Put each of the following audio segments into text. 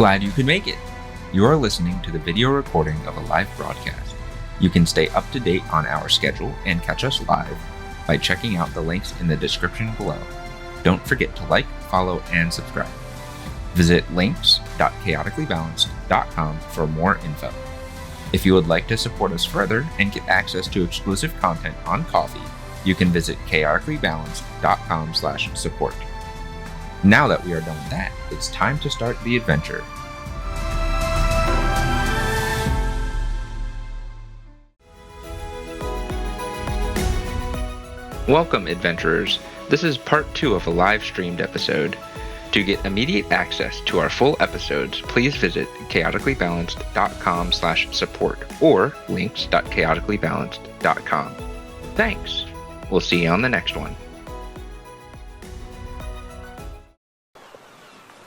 Glad you could make it. You are listening to the video recording of a live broadcast. You can stay up to date on our schedule and catch us live by checking out the links in the description below. Don't forget to like, follow, and subscribe. Visit links.chaoticallybalanced.com for more info. If you would like to support us further and get access to exclusive content on Ko-fi, you can visit chaoticallybalanced.com/support. Now that we are done with that, it's time to start the adventure. Welcome, adventurers. This is part 2 of a live streamed episode. To get immediate access to our full episodes, please visit chaoticallybalanced.com/support or links.chaoticallybalanced.com. Thanks. We'll see you on the next one.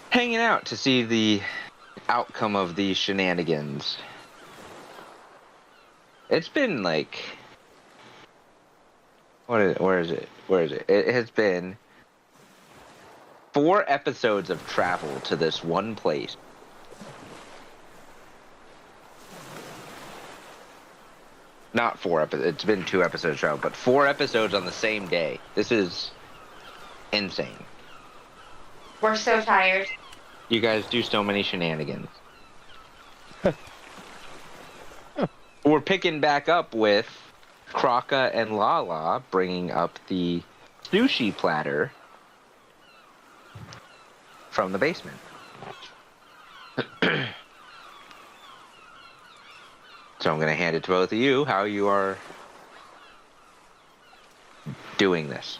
Hanging out to see the outcome of these shenanigans. It's been like... Where is it? It has been 4 episodes of travel to this one place. Not 4 episodes. It's been 2 episodes of travel, but 4 episodes on the same day. This is insane. We're so tired. You guys do so many shenanigans. We're picking back up with Kraka and Lala bringing up the sushi platter from the basement. So I'm going to hand it to both of you, how you are doing this.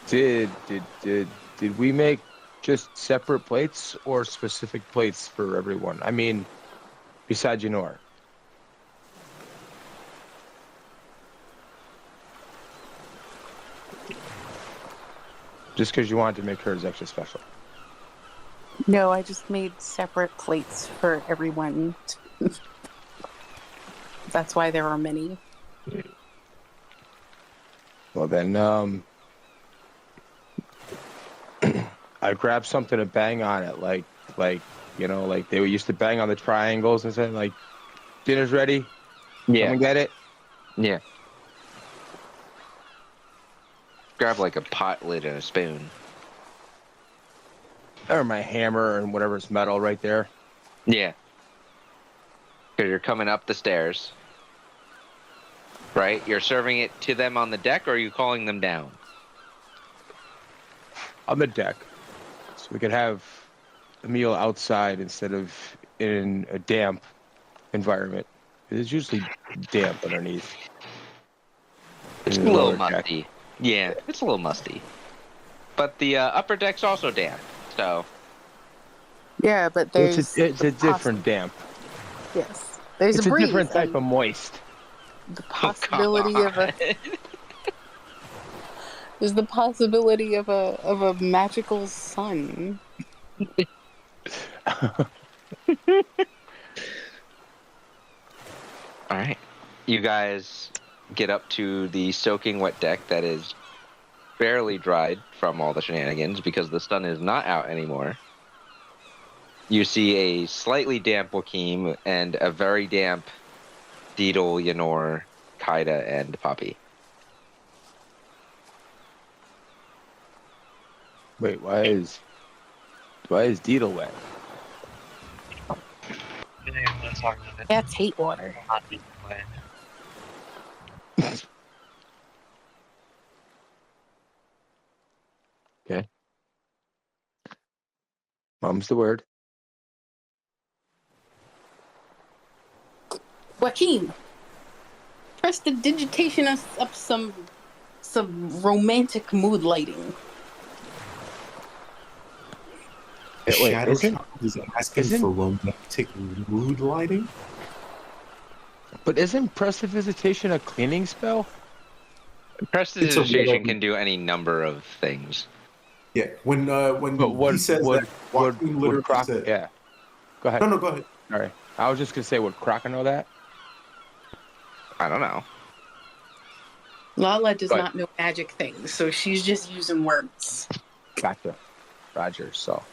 Did we make just separate plates or specific plates for everyone? I mean, besides Yanor. Just because you wanted to make hers extra special. No, I just made separate plates for everyone. That's why there are many. Well then, I grabbed something to bang on it, like you know, like they used to bang on the triangles and say, like, dinner's ready. Yeah. Come and get it. Yeah. Grab like a pot lid and a spoon. Or my hammer and whatever's metal right there. Yeah. Because you're coming up the stairs. Right? You're serving it to them on the deck, or are you calling them down? On the deck. So we could have a meal outside instead of in a damp environment. It's usually damp underneath. It's a little musty. Yeah, it's a little musty. But the upper deck's also damp, so... Yeah, but there's... It's a different damp. Yes. There's It's a a breeze. different type of moist. The possibility of a... There's the possibility of a magical sun. Alright. You guys get up to the soaking wet deck that is barely dried from all the shenanigans because the sun is not out anymore. You see a slightly damp Wakim and a very damp Deedle, Yanor, Kaida, and Poppy. Wait, why is Deedle wet? That's hate water. Okay. Mom's the word. Joaquin, press the digitation up some romantic mood lighting. Wait, Shadowshot is asking for romantic mood lighting? But isn't prestidigitation a cleaning spell? Prestidigitation can do any number of things. Yeah, when he says that, Joaquin literally said... Yeah. Go ahead. No, go ahead. All right. I was just going to say, would Crocker know that? I don't know. Lala does But- not know magic things, so she's just using words. Gotcha. Roger. So,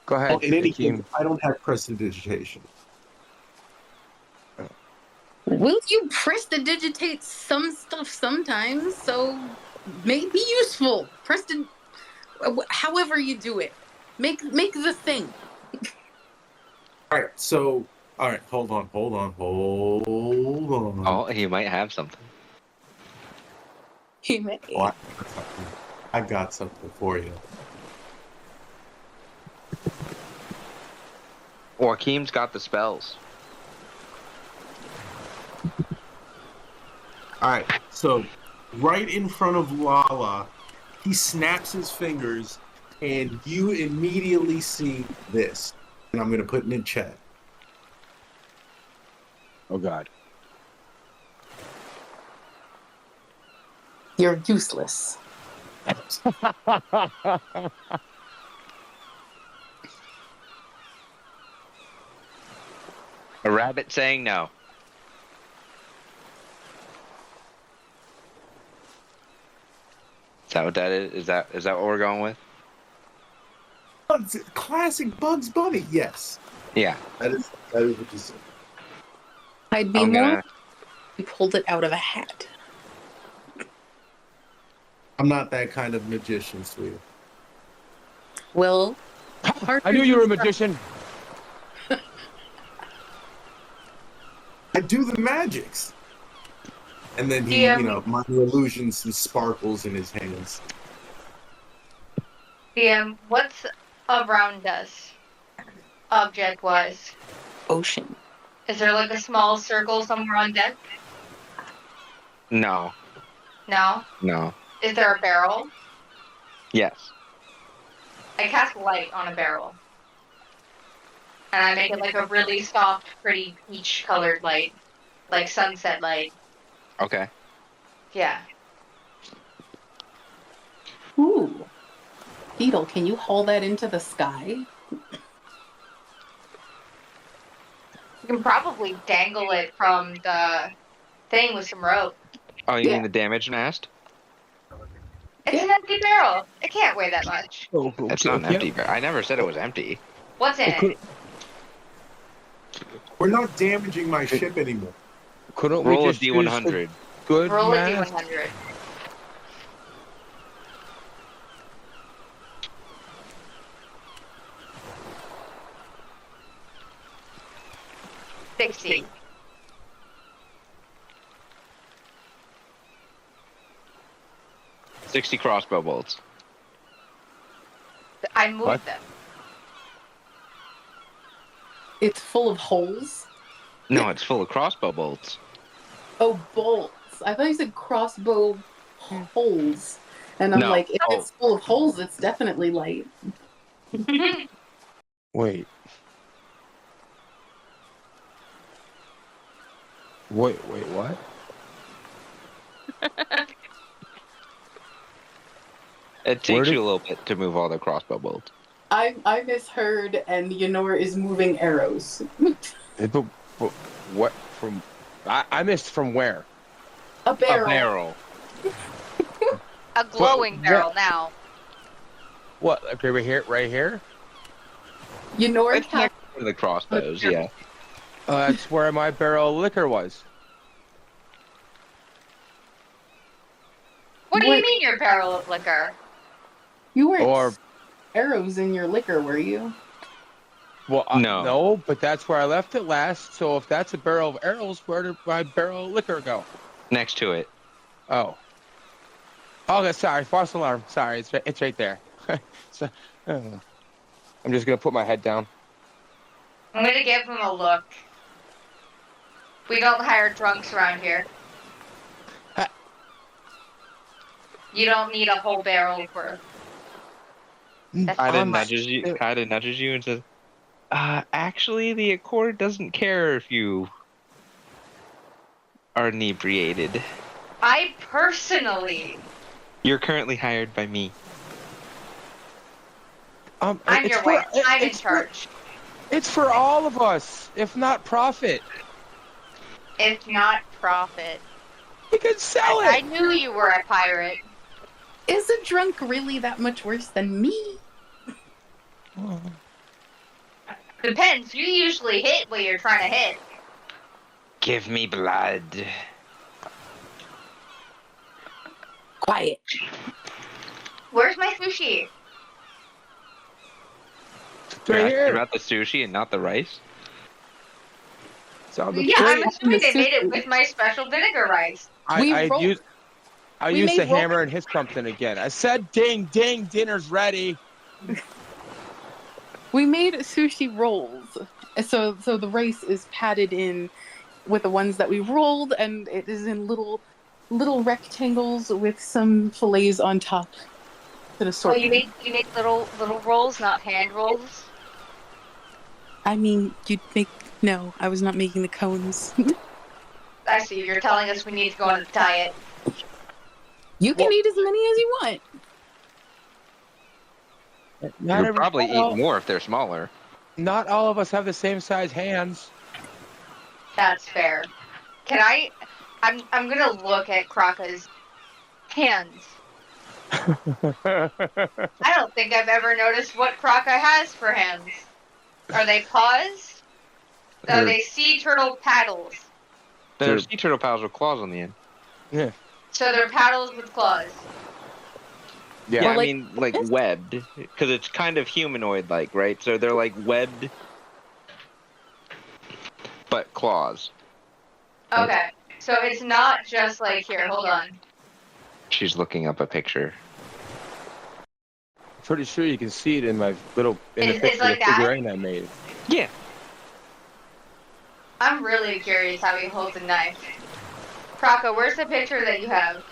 go ahead. Well, in any Hakeem. case, I don't have prestidigitation. Will you prestidigitate some stuff sometimes? So may be useful. However you do it, make the thing. All right, so hold on. Oh, he might have something. He may. Oh, I got something for you. Joaquim's got the spells. All right, so right in front of Lala, he snaps his fingers, and you immediately see this. And I'm going to put it in chat. Oh God. You're useless. A rabbit saying no. Is that what that is? Is that what we're going with? Classic Bugs Bunny. Yes, Yeah. that is what you said. I'd be I'm more gonna- if you pulled it out of a hat. I'm not that kind of magician, sweetie. Well, I knew you were a magician. I do the magics. And then he, Yeah. minor illusions and sparkles in his hands. DM, what's around us? Object-wise. Ocean. Is there like a small circle somewhere on deck? No. No? No. Is there a barrel? Yes. I cast light on a barrel. And I make it like a really soft, pretty peach-colored light. Like sunset light. Okay. Yeah. Ooh. Beetle, can you haul that into the sky? You can probably dangle it from the thing with some rope. Oh, you Yeah. mean the damage mast? It's an empty barrel. It can't weigh that much. It's not an empty barrel. I never said it was empty. What's in it? We're not damaging my ship anymore. Couldn't Roll we a just use the D100. good Roll a math? D100. $60. 60 crossbow bolts. I moved What? them. It's full of holes. No, it's full of crossbow bolts. Oh, bolts. I thought you said crossbow holes. And I'm No. like, if it's full of holes, it's definitely light. Wait. Wait, what? It Where takes did- you a little bit to move all the crossbow bolts. I misheard, and Yenor is moving arrows. But what from? I missed from where? A barrel. A barrel. A glowing What- barrel now. What? Okay, right here. Yenor It's next to the crossbows, yeah. That's where my barrel of liquor was. What do you What? mean your barrel of liquor? You weren't Or arrows in your liquor, were you? well, No. no, but that's where I left it last. So if that's a barrel of arrows, where did my barrel of liquor go? Next to it. Oh. Oh, sorry, false alarm. Sorry, it's right there. So, I'm just gonna put my head down. I'm gonna give him a look. We don't hire drunks around here. You don't need a whole barrel for. That's Kaida Um, nudges you and says, actually, the Accord doesn't care if you are inebriated. I personally. You're currently hired by me. I'm it's your for- wife. I'm in it's for- charge. It's for all of us, if not profit. if not profit? We can sell I it. knew you were a pirate. Is a drunk really that much worse than me? Depends. You usually hit what you're trying to hit. Give me blood. Quiet. Where's my sushi? It's You're right asking here. about the sushi and not the rice? It's on the Yeah, I'm plate. assuming they made it with my special vinegar rice. We I rolled- used I we used the made roll- hammer and hit something again. I said, "Ding, ding, dinner's ready." We made sushi rolls. So the rice is patted in with the ones that we rolled, and it is in little rectangles with some fillets on top. An Oh, assortment. you made little rolls, not hand rolls. I mean, you'd make no. I was not making the cones. I see. You're telling us we need to go on a diet. You can Well- eat as many as you want. You'll probably eat more if they're smaller. Not all of us have the same size hands. That's fair. Can I? I'm gonna look at Kraka's hands. I don't think I've ever noticed what Kraka has for hands. Are they paws? Are they sea turtle paddles? There's sea turtle paddles with claws on the end. Yeah. So they're paddles with claws. Yeah. Yeah, Well, I like mean, like this? webbed, because it's kind of humanoid-like, right? So they're like webbed, but claws. Okay. So it's not just like here. Hold on. She's looking up a picture. Pretty sure you can see it in my the It's picture like the that? figurine I made. Yeah. I'm really curious how he holds a knife. Kraka, where's the picture that you have?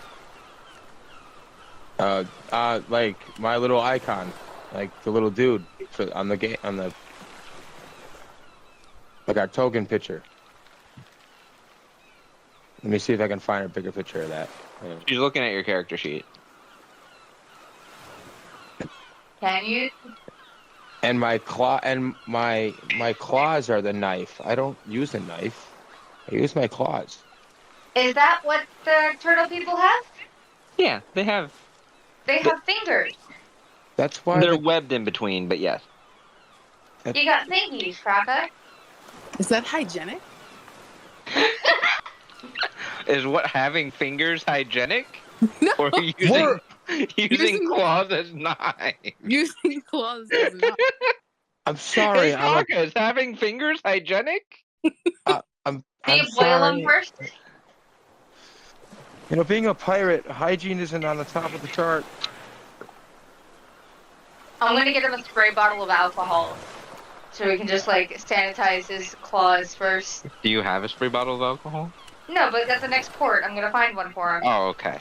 Like my little icon, like the little dude on the game like our token picture. Let me see if I can find a bigger picture of that. She's looking at your character sheet. Can you? And my claws are the knife. I don't use a knife. I use my claws. Is that what the turtle people have? Yeah, they have. They have fingers. That's why They're webbed in between, but yes. You got fingies, Kraka. Is that hygienic? Is what having fingers hygienic? No. Or using claws as knives? Using claws is not. I'm sorry. Hey, Kraka, is having fingers hygienic? I'm Do you boil them sorry. first? You know, being a pirate, hygiene isn't on the top of the chart. I'm gonna get him a spray bottle of alcohol, so we can just like sanitize his claws first. Do you have a spray bottle of alcohol? No, but at the next port, I'm gonna find one for him. Oh, okay.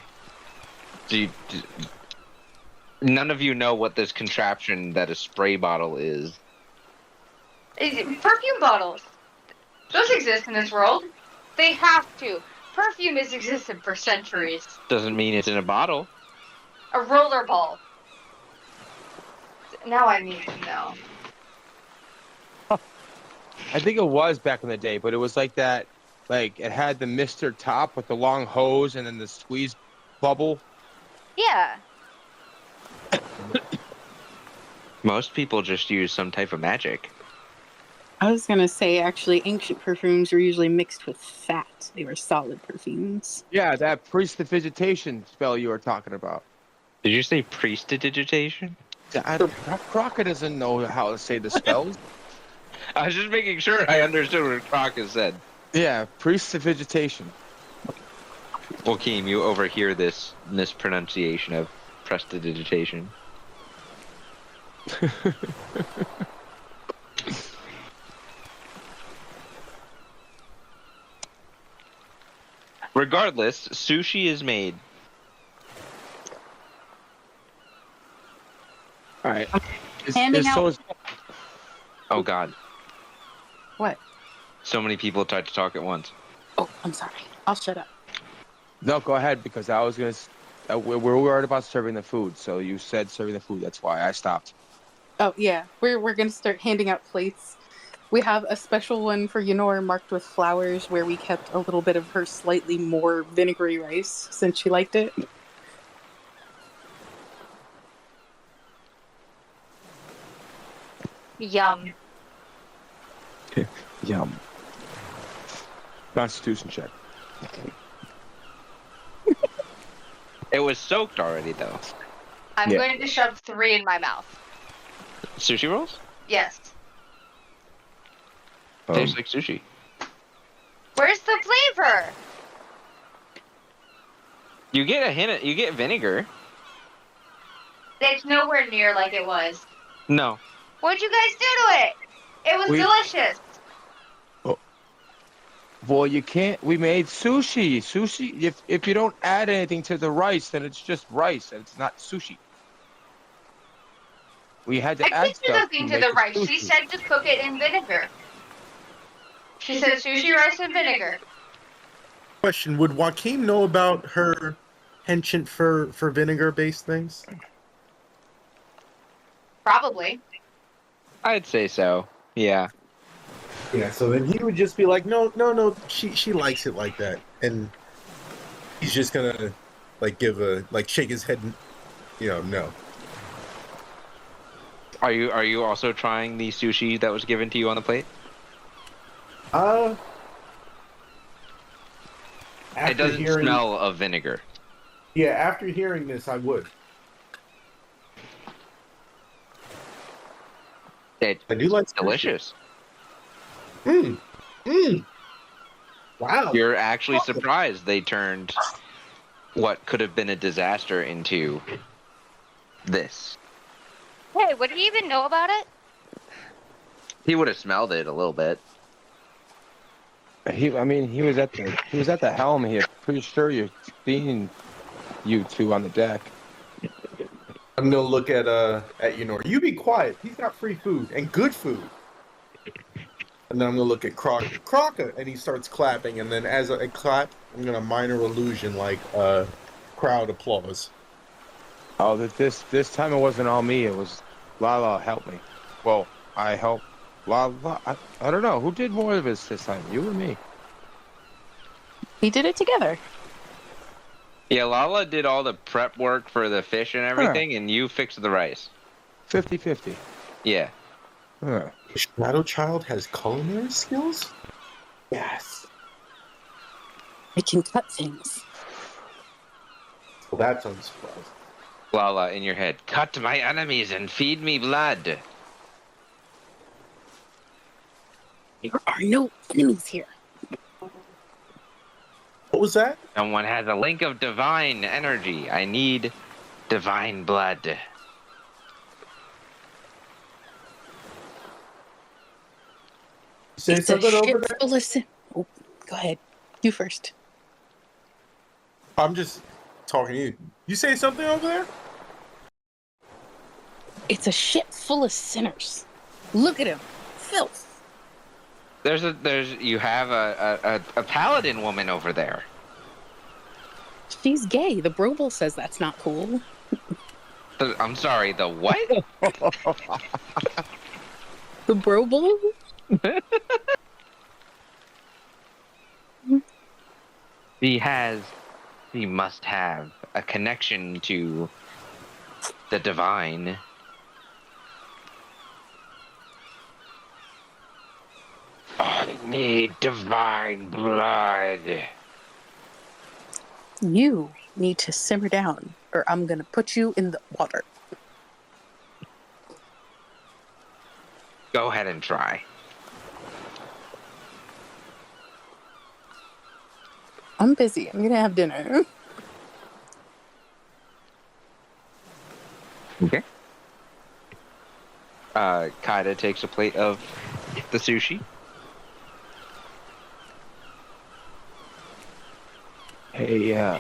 None of you know what this contraption that a spray bottle is. Perfume bottles. Those exist in this world. They have to. Perfume has existed for centuries. Doesn't mean it's in a bottle. A roller ball. Now I need to know. I think it was back in the day, but it was like that. Like it had the mister top with the long hose and then the squeeze bubble. Yeah. Most people just use some type of magic. I was gonna say, actually, ancient perfumes were usually mixed with fat. They were solid perfumes. Yeah, that prestidigitation spell you were talking about. Did you say prestidigitation? Crocker doesn't know how to say the spells. I was just making sure I understood what Crocker said. Yeah, prestidigitation. Well, Keem, you overhear this mispronunciation of prestidigitation. Regardless, sushi is made. All right. Handing out- Oh God, What? so many people tried to talk at once. Oh, I'm sorry. I'll shut up. No, go ahead because I was gonna. We're worried about serving the food, so you said serving the food. That's why I stopped. Oh yeah, we're gonna start handing out plates We have a special one for Yenor marked with flowers where we kept a little bit of her slightly more vinegary rice since she liked it. Yum. Yum. Constitution check. It was soaked already, though. I'm Yeah. going to shove 3 in my mouth. Sushi rolls? Yes. Tastes like sushi. Where's the flavor? You get a hint. You get vinegar. It's nowhere near like it was. No. What'd you guys do to it? It was We- delicious. Well, you can't. We made sushi. Sushi. If you don't add anything to the rice, then it's just rice, and it's not sushi. We had to I add did do stuff nothing to make the it rice. She sushi. said to cook it in vinegar. She said sushi rice and vinegar. Question: would Joaquin know about her penchant for vinegar-based things? Probably. I'd say so. Yeah. Yeah. So then he would just be like, no. She likes it like that, and he's just gonna like shake his head, no. Are you also trying the sushi that was given to you on the plate? After It doesn't smell of vinegar. Yeah, after hearing this, I would. It's I do like sushi. delicious. Wow. You're actually surprised they turned what could have been a disaster into this. Hey, would he even know about it? He would have smelled it a little bit. He was at the helm here. Pretty sure you've seen you two on the deck. I'm gonna look at Yenor. You be quiet. He's got free food and good food. And then I'm gonna look at Crocker. Crocker, and he starts clapping. And then as I clap, I'm gonna minor illusion like crowd applause. Oh, this time it wasn't all me. It was Lala helped me. Well, I helped Lala. I don't know who did more of this time, you or me. We did it together. Yeah, Lala did all the prep work for the fish and everything, and you fixed the rice. 50-50. Yeah. Huh. Shadow Child has culinary skills? Yes. I can cut things. Well, that's unsurprising. Lala, in your head, cut my enemies and feed me blood. There are no enemies here. What was that? Someone has a link of divine energy. I need divine blood. You say It's a something over ship there? full of Oh, go ahead. You first. I'm just talking to you. You say something over there? It's a ship full of sinners. Look at him. Filth. You have a paladin woman over there. She's gay. The Brobel says that's not cool. I'm sorry, the what? The Brobel? He must have a connection to the divine. I need divine blood. You need to simmer down, or I'm gonna put you in the water. Go ahead and try. I'm busy. I'm gonna have dinner. Okay. Kaida takes a plate of the sushi. Hey,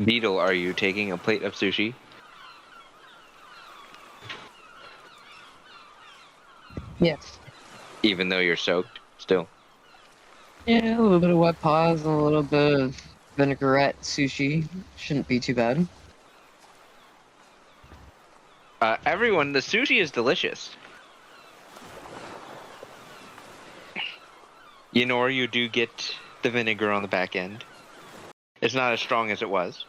Beetle, are you taking a plate of sushi? Yes. Even though you're soaked, still. Yeah, a little bit of wet paws and a little bit of vinaigrette sushi. Shouldn't be too bad. Everyone, the sushi is delicious. You do get the vinegar on the back end. It's not as strong as it was.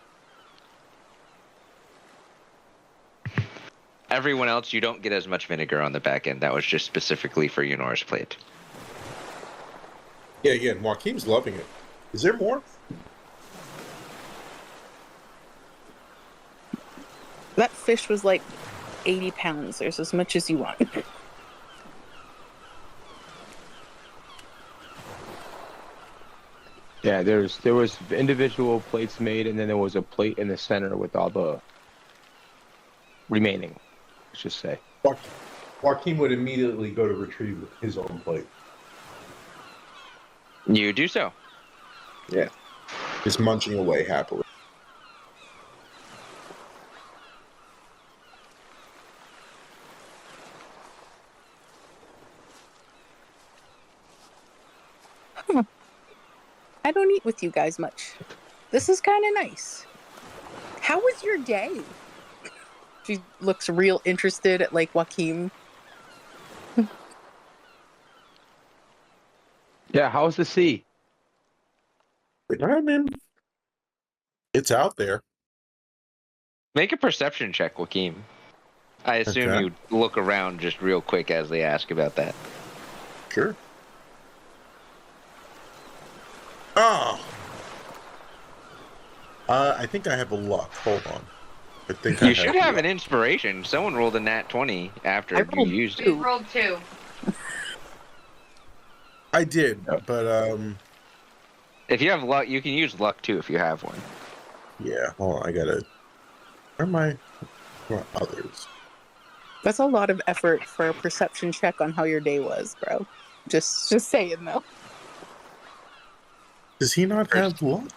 Everyone else, you don't get as much vinegar on the back end. That was just specifically for Yunor's plate. Yeah, again, Joaquin's loving it. Is there more? That fish was like 80 pounds. There's as much as you want. Yeah, there was individual plates made, and then there was a plate in the center with all the remaining. Let's just say. Joaquin would immediately go to retrieve his own plate. You do so. Yeah. Just munching away happily. I don't eat with you guys much. This is kind of nice. How was your day? She looks real interested at like Joaquin. Yeah, how's the sea? I mean, it's out there. Make a perception check, Joaquin. I assume Okay. you look around just real quick as they ask about that. Sure. Oh. I think I have a luck. Hold on. I think I You should have luck. an inspiration. Someone rolled a nat 20 after I you rolled used We it. two. rolled 2. I did, but If you have luck, you can use luck too if you have one. yeah. Hold on, I gotta. Where am I? Where are others? That's a lot of effort for a perception check on how your day was, bro. Just saying though. Does he not have luck?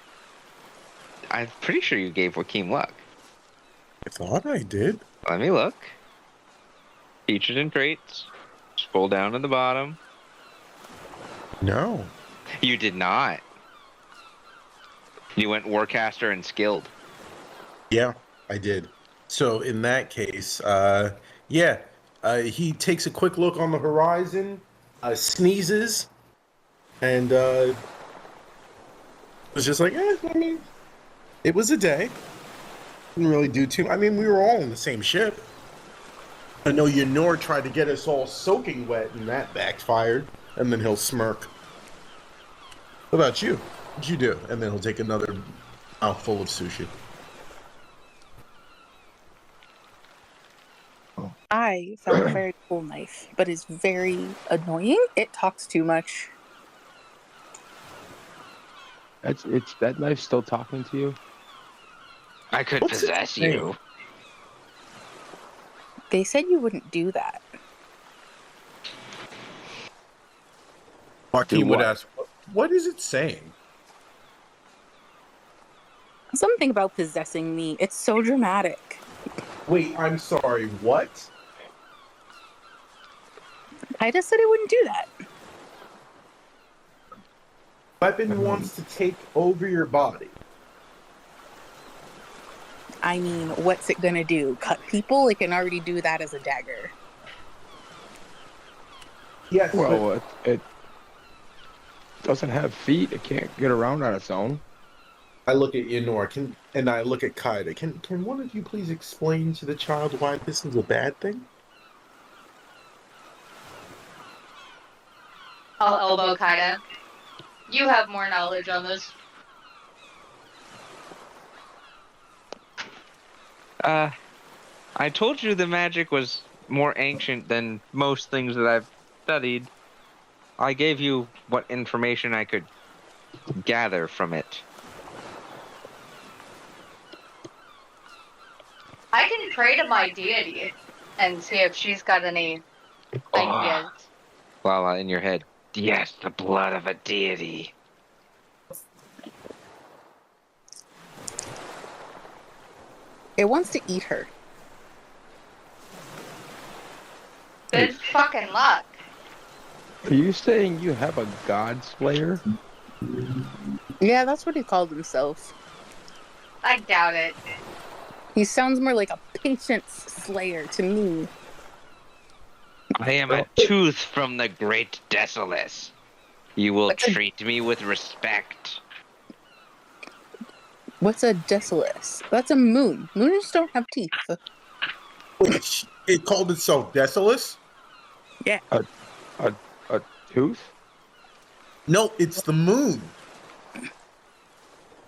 I'm pretty sure you gave Joaquin luck. I thought I did. Let me look. Features and traits. Scroll down to the bottom. No. You did not. You went Warcaster and Skilled. Yeah, I did. So in that case, yeah, he takes a quick look on the horizon, sneezes, and was just like, I mean, it was a day. Didn't really do too. I mean, we were all on the same ship. I know Ynor tried to get us all soaking wet, and that backfired. And then he'll smirk. What about you? What'd you do? And then he'll take another mouthful of sushi. I found a very cool knife, but it's very annoying. It talks too much. It's that knife still talking to you? I could What's it possess saying? you. They said you wouldn't do that. Joaquin Do would what? ask, what is it saying? Something about possessing me. It's so dramatic. Wait, I'm sorry, what? I just said I wouldn't do that. Weapon wants to take over your body. I mean, what's it gonna do? Cut people? It can already do that as a dagger. Yes, but Well, it doesn't have feet. It can't get around on its own. I look at Ynor, and I look at Kaida. Can one of you please explain to the child why this is a bad thing? I'll elbow Kaida. You have more knowledge on this. I told you the magic was more ancient than most things that I've studied. I gave you what information I could gather from it. I can pray to my deity and see if she's got any ideas. Lala in your head. Yes, the blood of a deity. It wants to eat her. Good fucking luck. Are you saying you have a god slayer? Yeah, that's what he called himself. I doubt it. He sounds more like a patience slayer to me. I am a tooth from the great Desolus. You will What's a- treat me with respect. What's a desolus? That's a moon. Moons don't have teeth. Wait, it called itself Desolus? Yeah. A tooth? No, it's the moon.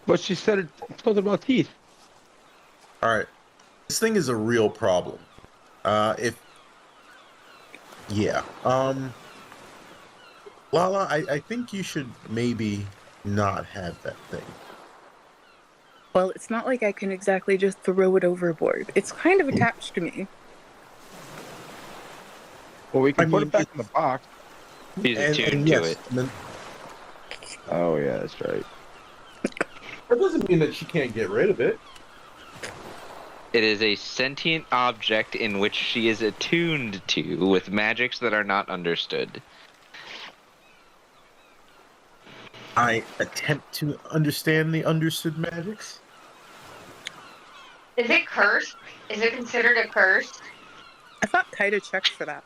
But she said something about teeth. All right. This thing is a real problem. If yeah. Lala, I think you should maybe not have that thing. Well, it's not like I can exactly just throw it overboard. It's kind of attached to me. Well, we can I put mean, it back in the box. He's and attuned to yes, it. and then, Oh yeah, that's right. that doesn't mean that she can't get rid of it. It is a sentient object in which she is attuned to with magics that are not understood. I attempt to understand the understood magics. Is it cursed? Is it considered a curse? I thought Kaida checked for that.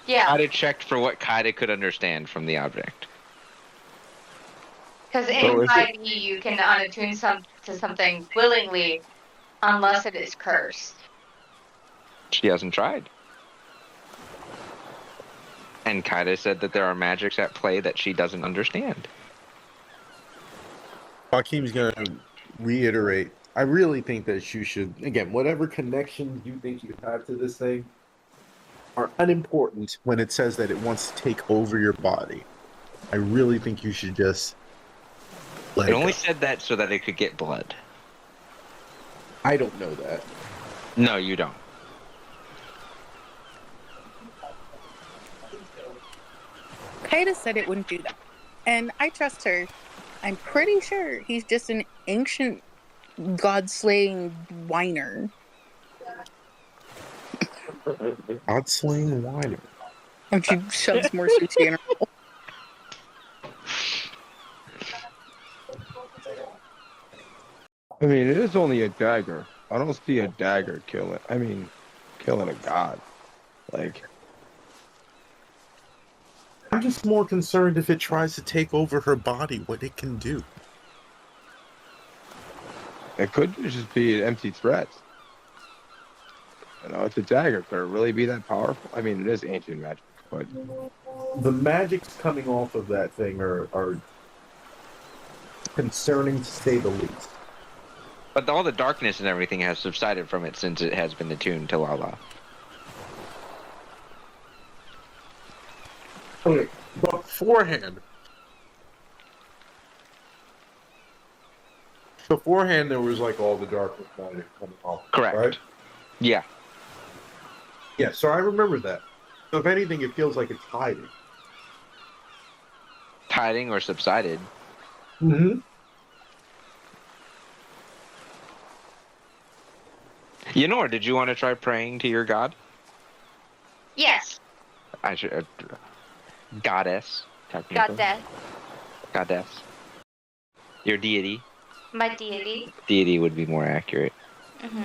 Yeah, Kaida checked for what Kaida could understand from the object. because So in is it- 5e you can unattune to something willingly unless it is cursed. She hasn't tried. And Kaida said that there are magics at play that she doesn't understand. Joaquim's going to reiterate. I really think that you should, again, whatever connections you think you have to this thing are unimportant when it says that it wants to take over your body. I really think you should just let It it only go. said that so that it could get blood. I don't know that. No, you don't. Kaida said it wouldn't do that. And I trust her. I'm pretty sure he's just an ancient god-slaying whiner. God-slaying whiner. And she shoves more sushi in her mouth. I mean, it is only a dagger. I don't see a dagger killing. I mean, killing a god. Like, I'm just more concerned if it tries to take over her body, what it can do. it could just be an empty threat. You know, it's a dagger. Could it really be that powerful? I mean, it is ancient magic, but The magics coming off of that thing are concerning to say the least. But all the darkness and everything has subsided from it since it has been attuned to Lala. Okay, beforehand, there was like all the darkness magic coming off. Correct. Right? Yeah. Yeah, so I remember that. So if anything, it feels like it's hiding. Hiding or subsided. Mm-hmm. Yenor, did you want to try praying to your god? Yes, I should. Goddess, got technically. that. Goddess. Your deity. My deity. Deity would be more accurate. Hmm.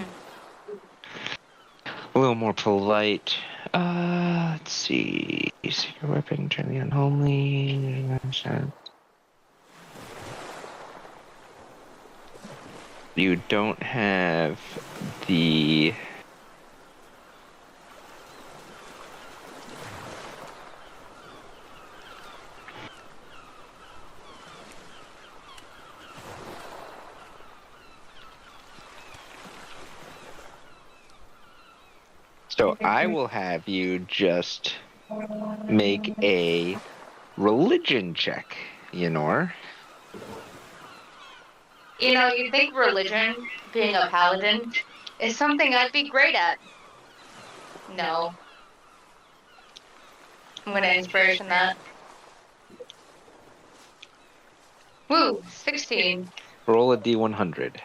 A little more polite. Let's see. Secret weapon, turn the unholy. You don't have the. So I will have you just make a religion check, Yenor. You know, you'd think religion, being a paladin, is something I'd be great at. No. I'm gonna inspiration that. Woo, 16. Roll a d100.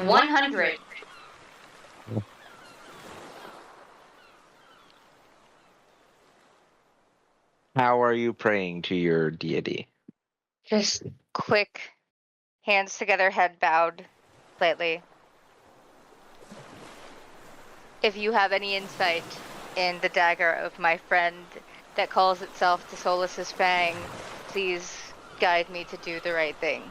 100. How are you praying to your deity? Just quick, hands together, head bowed, slightly. If you have any insight in the dagger of my friend that calls itself the Solus's Fang, please guide me to do the right thing.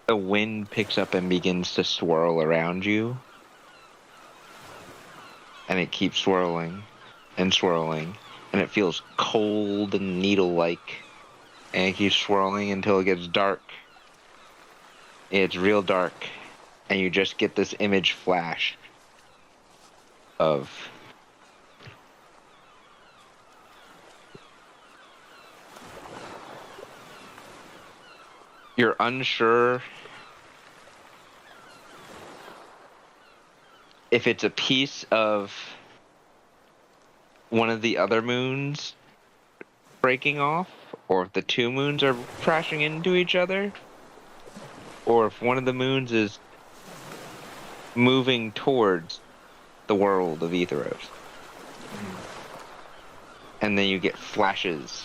The wind picks up and begins to swirl around you. And it keeps swirling and swirling. And it feels cold and needle-like. And it keeps swirling until it gets dark. It's real dark. And you just get this image flash of you're unsure if it's a piece of one of the other moons breaking off, or if the two moons are crashing into each other, or if one of the moons is moving towards the world of Etheros. And then you get flashes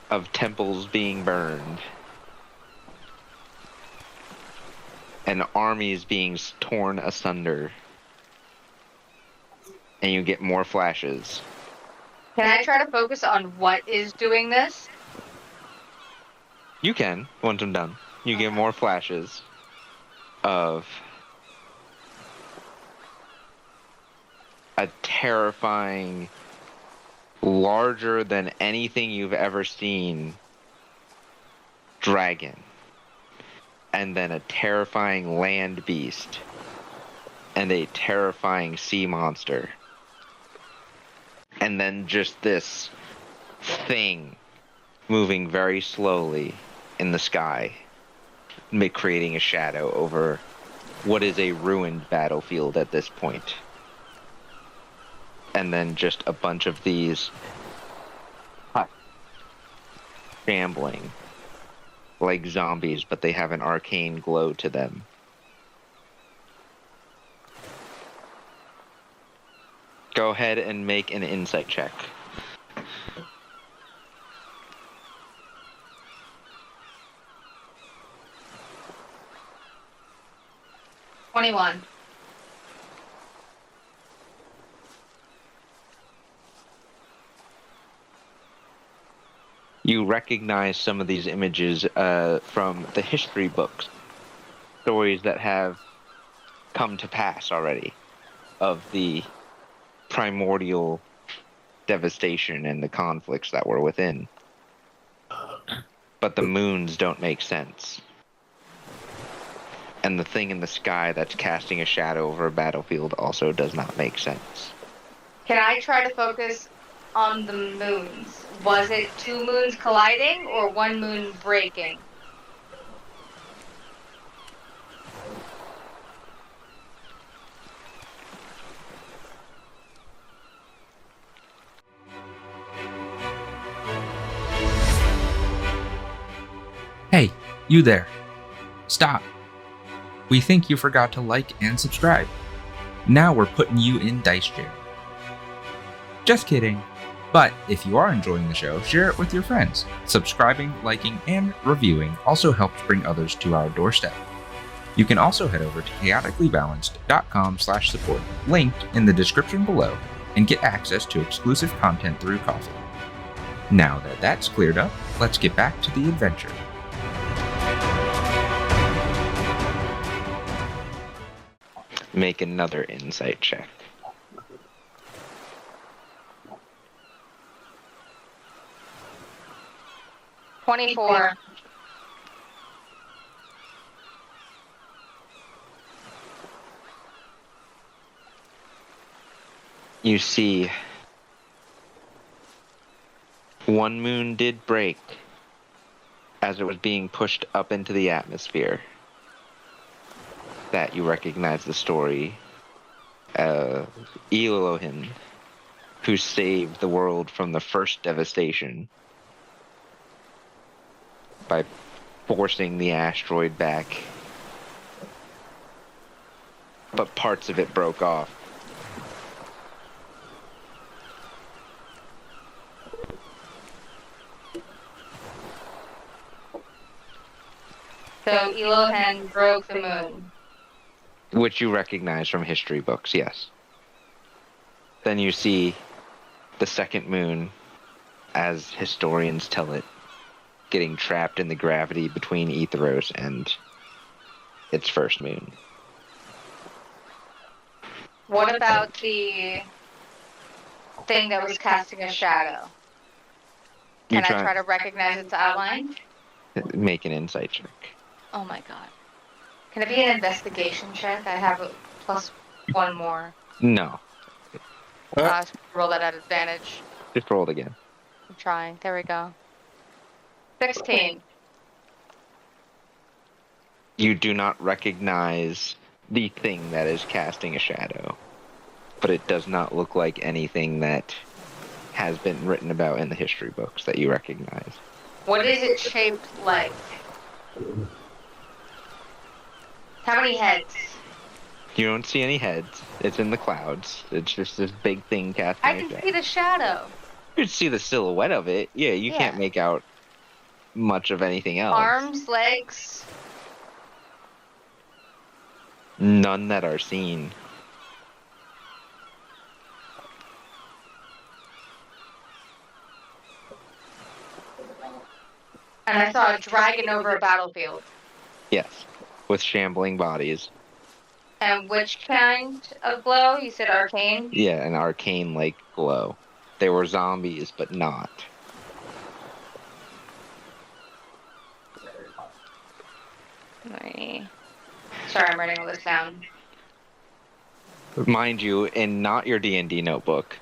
of temples being burned and armies being torn asunder. And you get more flashes. Can I try to focus on what is doing this? You can, once I'm done. You get more flashes of a terrifying, larger than anything you've ever seen dragon. And then a terrifying land beast. And a terrifying sea monster. And then just this thing moving very slowly in the sky, creating a shadow over what is a ruined battlefield at this point. And then just a bunch of these shambling like zombies, but they have an arcane glow to them. Go ahead and make an insight check. $21. You recognize some of these images from the history books, stories that have come to pass already, of the primordial devastation and the conflicts that were within. But the moons don't make sense. And the thing in the sky that's casting a shadow over a battlefield also does not make sense. Can I try to focus on the moons? Was it two moons colliding or one moon breaking? Hey, you there. Stop. We think you forgot to like and subscribe. Now we're putting you in dice jail. Just kidding. But if you are enjoying the show, share it with your friends. Subscribing, liking, and reviewing also helps bring others to our doorstep. You can also head over to chaoticallybalanced.com/support, linked in the description below, and get access to exclusive content through Coffee. Now that that's cleared up, let's get back to the adventure. Make another insight check. $24. You see, one moon did break as it was being pushed up into the atmosphere. That you recognize the story of Elohim, who saved the world from the first devastation. by forcing the asteroid back. But parts of it broke off. So Elohim broke the moon. Which you recognize from history books, yes. Then you see the second moon, as historians tell it, getting trapped in the gravity between Etheros and its first moon. What about the thing that was casting a shadow? Can I try to recognize its outline? Make an insight check. Oh my god. Can it be an investigation check? I have a +1 more. No. Roll that at advantage. Just roll it again. I'm trying. There we go. 16. You do not recognize the thing that is casting a shadow, but it does not look like anything that has been written about in the history books that you recognize. What is it shaped like? How many heads? You don't see any heads. It's in the clouds. It's just this big thing casting I a can shadow. see the shadow. You can see the silhouette of it. Yeah, you can't make out much of anything else. Arms, legs. None that are seen. And I saw a dragon over a battlefield. Yes, with shambling bodies. And which kind of glow? You said arcane? Yeah, an arcane-like glow. They were zombies, but not. Sorry, I'm writing all this down. Mind you, in not your D&D notebook.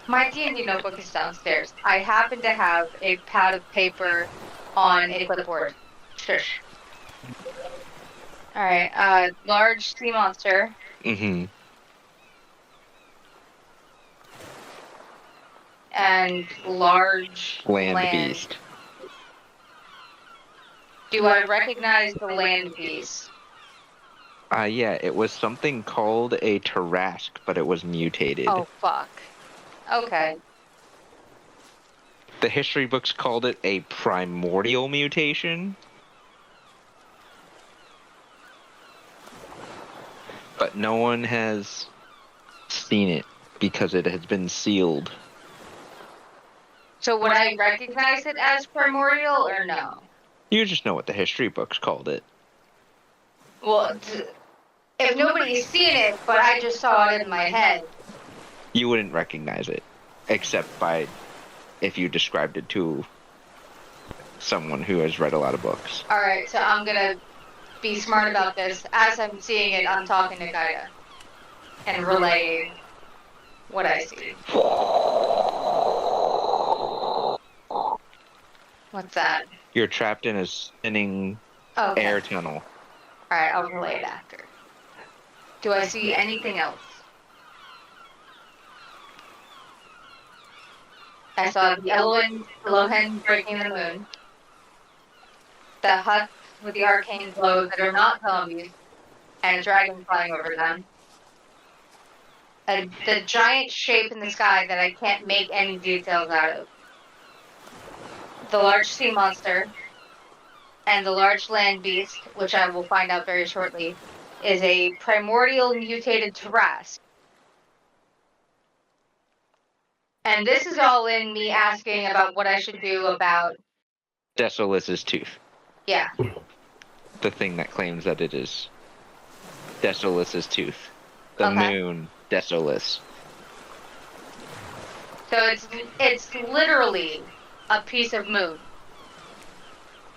My D&D notebook is downstairs. I happen to have a pad of paper on a clipboard. Shush. Alright, large sea monster. Mm-hmm. And large Land beast. Do I recognize the land beast? Yeah, it was something called a Tarask, but it was mutated. Oh, fuck. Okay. The history books called it a primordial mutation. But no one has seen it because it has been sealed. So would I recognize it as primordial or no? You just know what the history books called it. Well, if nobody's seen it, but I just saw it in my head. You wouldn't recognize it, except by if you described it to someone who has read a lot of books. Alright, so I'm gonna be smart about this. As I'm seeing it, I'm talking to Gaia and relaying what I see. What's that? You're trapped in a spinning air tunnel. Alright, I'll relay it after. Do I see anything else? I saw the Elohim breaking the moon. The huts with the arcane glows that are not zombies, and a dragon flying over them. The giant shape in the sky that I can't make any details out of. The large sea monster, and the large land beast, which I will find out very shortly, is a primordial mutated Tarask. And this is all in me asking about what I should do about... Desolus's tooth. Yeah. The thing that claims that it is Desolus's tooth. The moon, Desolus. So it's literally a piece of moon.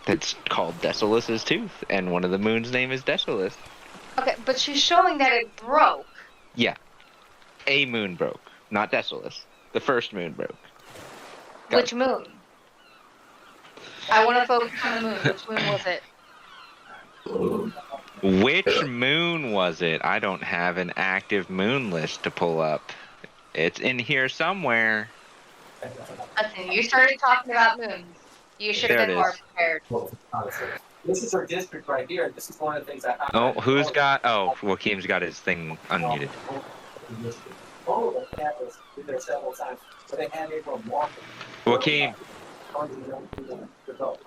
It's called Desolus's tooth, and one of the moon's name is Desolus. Okay, but she's showing that it broke. Yeah. A moon broke, not Desolus. The first moon broke. Which moon? I want to focus on the moon. Which moon was it? Which moon was it? I don't have an active moon list to pull up. It's in here somewhere. Listen, you started talking about moons. You should have There been it more is. prepared. This is our district right here. This is one of the things I Oh, who's got? Oh, Joaquim's got his thing unmuted. All of the campus been there several times, so they had everyone walking. Joaquim,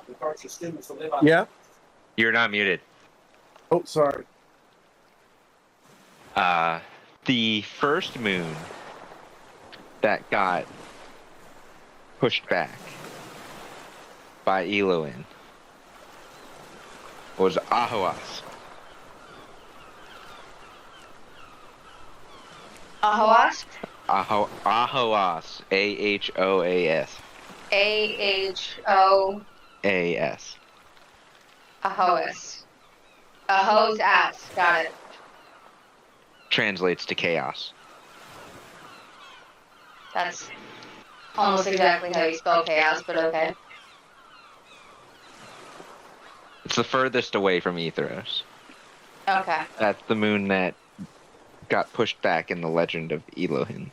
Encourage your students to live on. Yeah. you're not muted. Oh, sorry. The first moon that got pushed back by Elohim was Ahoas. Ahoas? Ahoas. Ahoas. AHO. AS. Ahoas. Aho's ass. Got it. Translates to chaos. That's almost exactly how you spell chaos, but okay. It's the furthest away from Etheros. Okay. That's the moon that got pushed back in the legend of Elohim.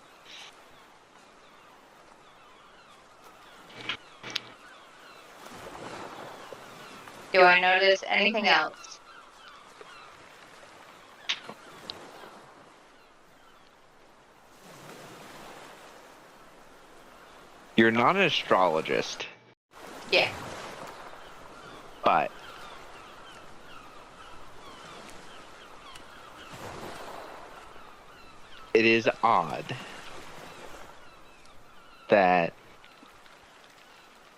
Do I notice anything else? You're not an astrologist, Yeah. but it is odd that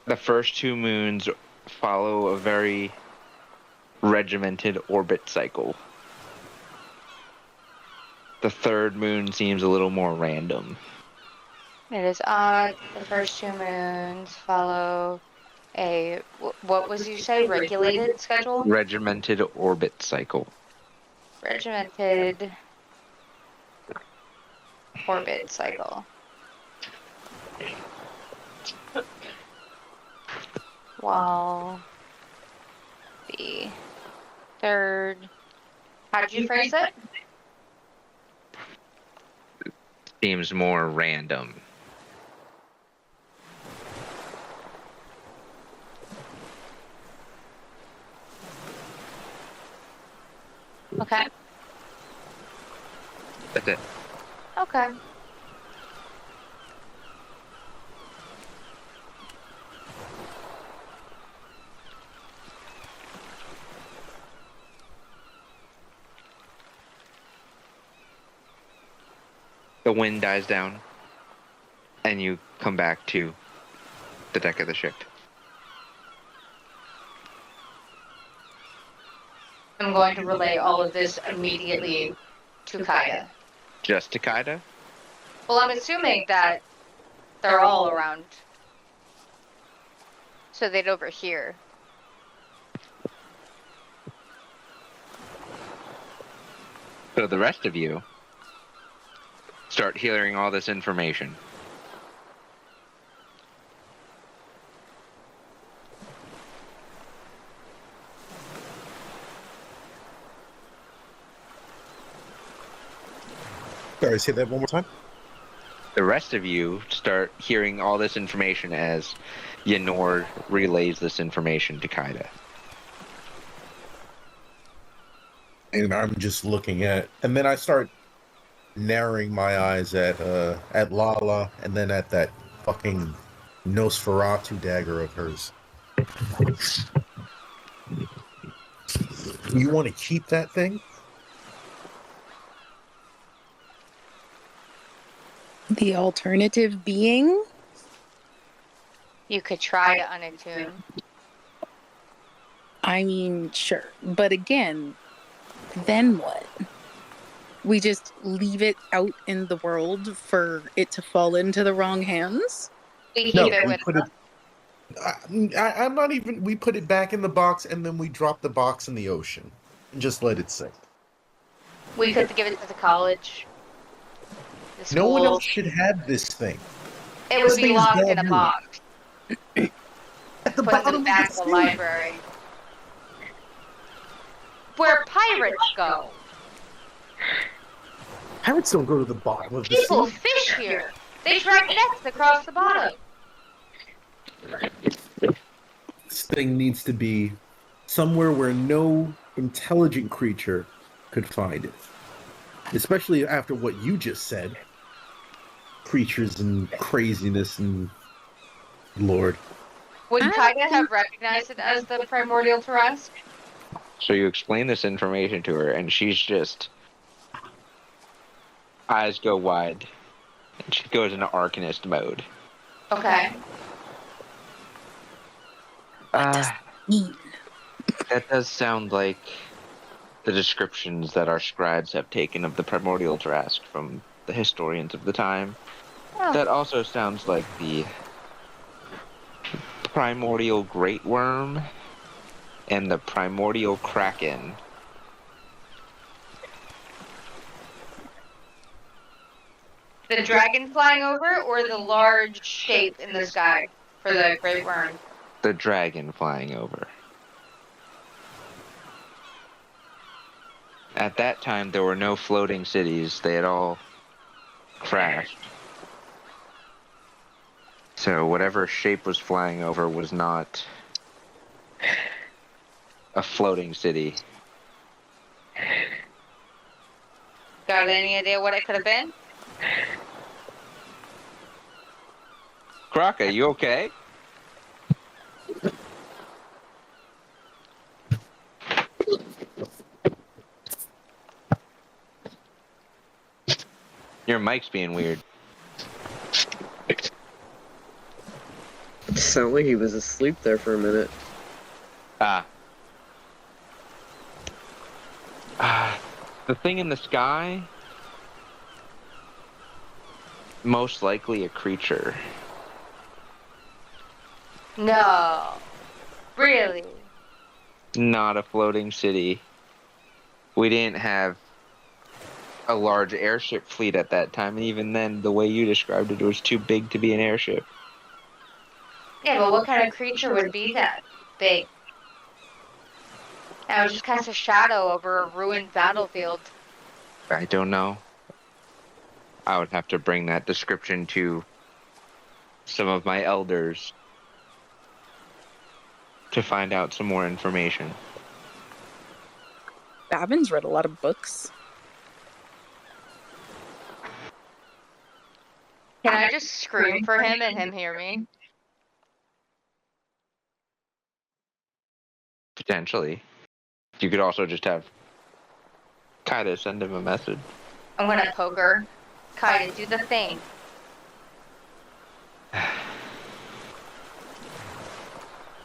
the first two moons follow a very regimented orbit cycle. The third moon seems a little more random. It is odd. The first two moons follow a, what was you say, regulated schedule? Regimented orbit cycle. Regimented orbit cycle. While the third, how did you phrase it? Seems more random. Okay. That's it. Okay. The wind dies down, and you come back to the deck of the ship. I'm going to relay all of this immediately to Kaida. Just to Kaida? Well, I'm assuming that they're all around, so they'd overhear. So the rest of you start hearing all this information. Sorry, say that one more time. The rest of you start hearing all this information as Yenor relays this information to Kaida. And I'm just looking at, and then I start narrowing my eyes at Lala, and then at that fucking Nosferatu dagger of hers. You want to keep that thing? The alternative being? You could try to unattune. I mean, sure. But again, then what? We just leave it out in the world for it to fall into the wrong hands? We keep No, it we with put it. I'm not even. We put it back in the box, and then we drop the box in the ocean, and just let it sink. We could give it to the college. The No one school. else should have this thing. It this would be thing is locked bad in a news. box. At the Put bottom them of back the to the sea. library. Where pirates go. Pirates don't go to the bottom of the People sea. fish here. They drag nets across the bottom. This thing needs to be somewhere where no intelligent creature could find it. Especially after what you just said. Creatures and craziness and Lord. Would Kaida have recognized it as the primordial Tarrasque? So you explain this information to her, and she's just eyes go wide, and she goes into Arcanist mode. Okay. That Mean. does sound like the descriptions that our scribes have taken of the primordial Tarrasque from the historians of the time. Oh. That also sounds like the primordial great worm and the primordial kraken. The dragon flying over, or the large shape in the sky for the great worm? The dragon flying over. At that time, there were no floating cities. They had all crashed. So whatever shape was flying over was not a floating city. Got any idea what it could have been? Kraka, you okay? Your mic's being weird. It sounded like he was asleep there for a minute. The thing in the sky, most likely a creature. No. Really? Not a floating city. We didn't have a large airship fleet at that time, and even then, the way you described it was too big to be an airship. Yeah, but what kind of creature would be that big? That would just cast a shadow over a ruined battlefield. I don't know. I would have to bring that description to some of my elders to find out some more information. Babin's read a lot of books. Can I just scream for him and him hear me? Potentially. You could also just have Kaida send him a message. I'm gonna poke her. Kaida, do the thing.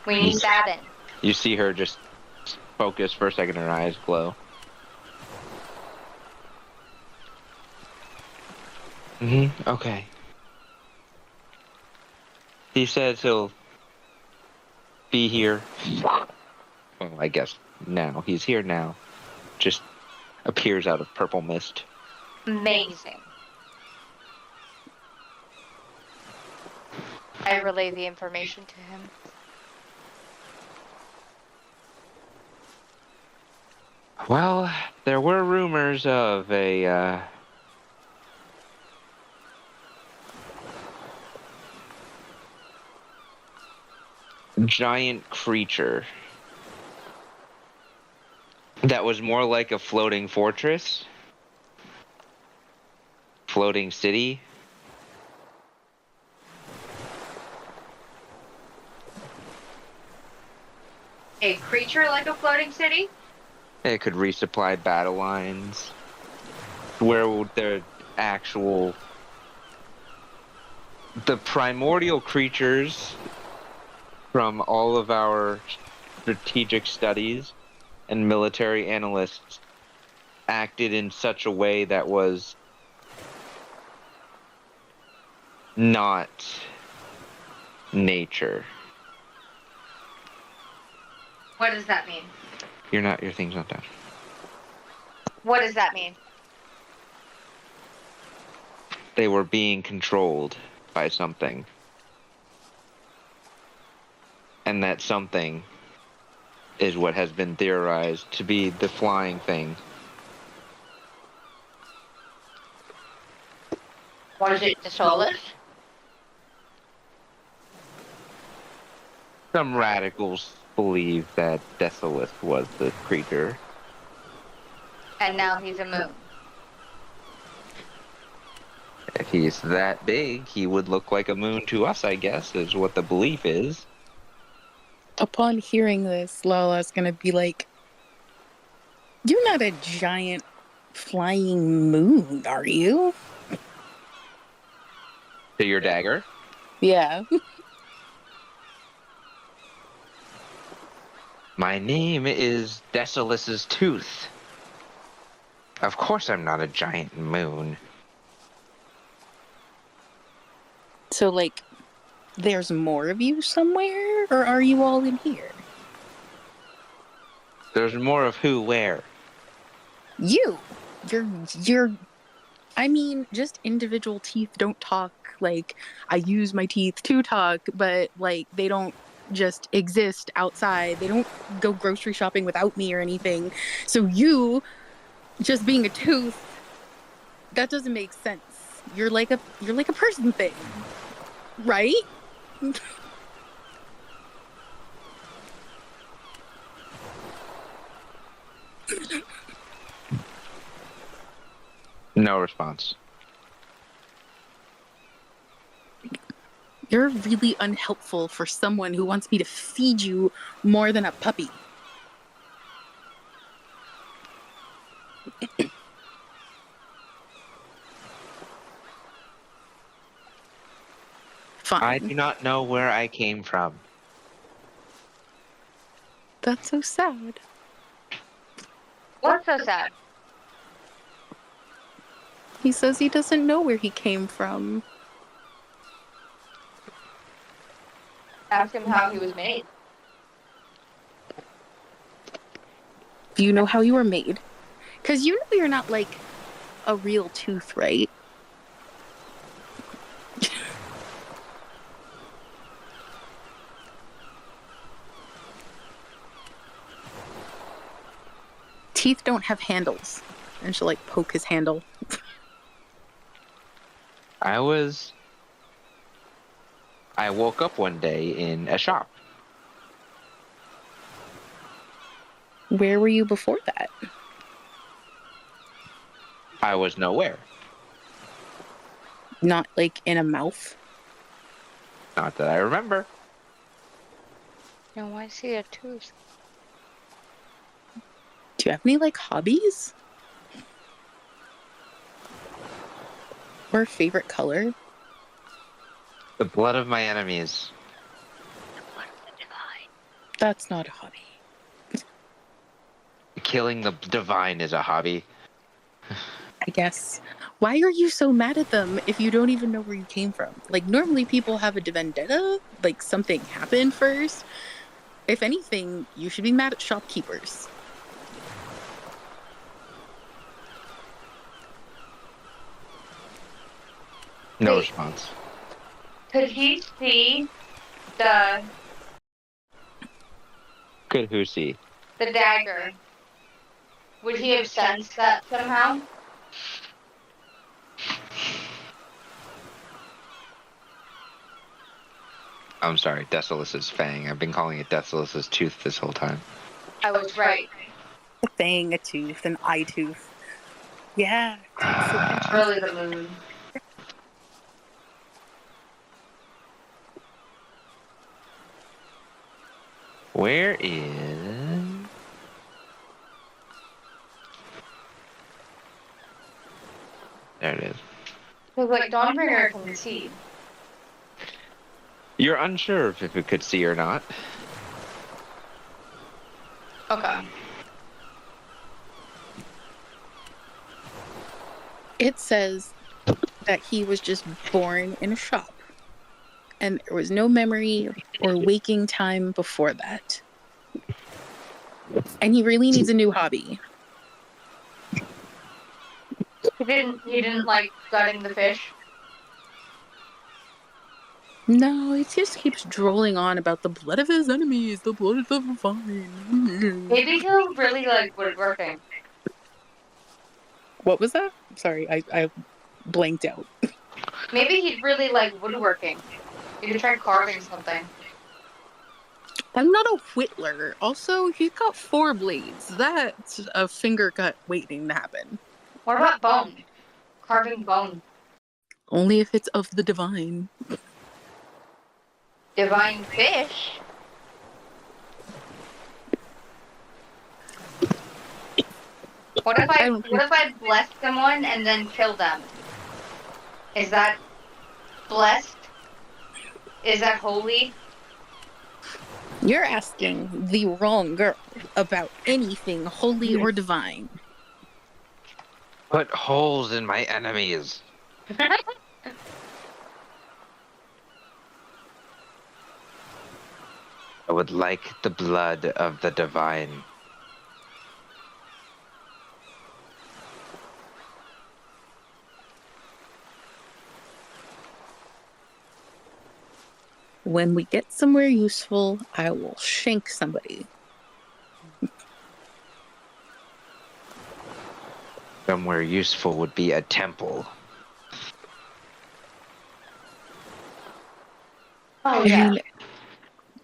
We need Babin. You see her just focus for a second, her eyes glow. Okay. He says he'll be here. Well, I guess now. He's here now. Just appears out of purple mist. Amazing. I relay the information to him. Well, there were rumors of a giant creature that was more like a floating fortress, floating city. A creature like a floating city? It could resupply battle lines. Where would the actual... The primordial creatures from all of our strategic studies and military analysts acted in such a way that was not nature. What does that mean? Your thing's not done. What does that mean? They were being controlled by something. And that something is what has been theorized to be the flying thing. Was it the soulless? Some radicals believe that Desolith was the creature. And now he's a moon. If he's that big, he would look like a moon to us, I guess, is what the belief is. Upon hearing this, Lala's gonna be like, "You're not a giant flying moon, are you?" To your dagger? Yeah. My name is Desolus's Tooth. Of course I'm not a giant moon. So, like, there's more of you somewhere, or are you all in here? There's more of who where. You. You're. I mean, just individual teeth don't talk. Like, I use my teeth to talk, but like they don't just exist outside. They don't go grocery shopping without me or anything. So you, just being a tooth, that doesn't make sense. You're like a person thing, right? No response. You're really unhelpful for someone who wants me to feed you more than a puppy. Fine. I do not know where I came from. That's so sad. What's so sad? He says he doesn't know where he came from. Ask him how he was made. Do you know how you were made? Because you know you're not like a real tooth, right? Teeth don't have handles. And she'll like poke his handle. I woke up one day in a shop. Where were you before that? I was nowhere. Not like in a mouth? Not that I remember. No, I see a tooth. Do you have any like hobbies? Or favorite color? The blood of my enemies. That's not a hobby. Killing the divine is a hobby. I guess. Why are you so mad at them if you don't even know where you came from? Like, normally people have a vendetta, like something happened first. If anything, you should be mad at shopkeepers. No Wait. response. Could he see the Could who see? dagger? Would he have sensed that somehow? I'm sorry, Desolus's fang. I've been calling it Desolus's tooth this whole time. I was right. A fang, a tooth, an eye tooth. Yeah. It's really the moon. Where is... There it is. Because, like, Dawnbringer can see. You're unsure if it could see or not. Okay. It says that he was just born in a shop. And there was no memory or waking time before that. And he really needs a new hobby. He didn't like gutting the fish. No, he just keeps drolling on about the blood of his enemies, the blood of the divine. Maybe he'll really like woodworking. What was that? Sorry, I blanked out. Maybe he'd really like woodworking. You could try carving something. I'm not a whittler. Also, he's got 4 blades. That's a finger cut waiting to happen. What about bone? Carving bone. Only if it's of the divine. Divine fish? What if I bless someone and then kill them? Is that blessed? Is that holy? You're asking the wrong girl about anything holy or divine. Put holes in my enemies. I would like the blood of the divine. When we get somewhere useful, I will shank somebody. Somewhere useful would be a temple. Oh, I yeah. mean,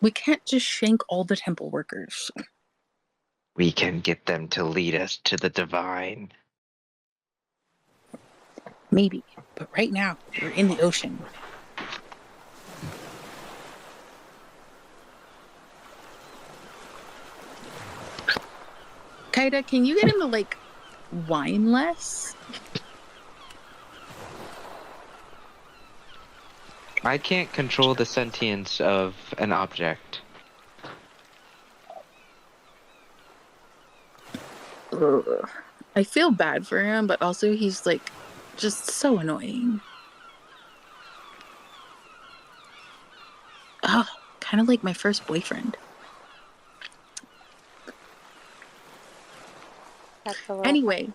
we can't just shank all the temple workers. We can get them to lead us to the divine. Maybe, but right now, we're in the ocean. Kaida, can you get him to, like, whine less? I can't control the sentience of an object. Ugh. I feel bad for him, but also he's, like, just so annoying. Oh, kind of like my first boyfriend. That's a little... Anyway,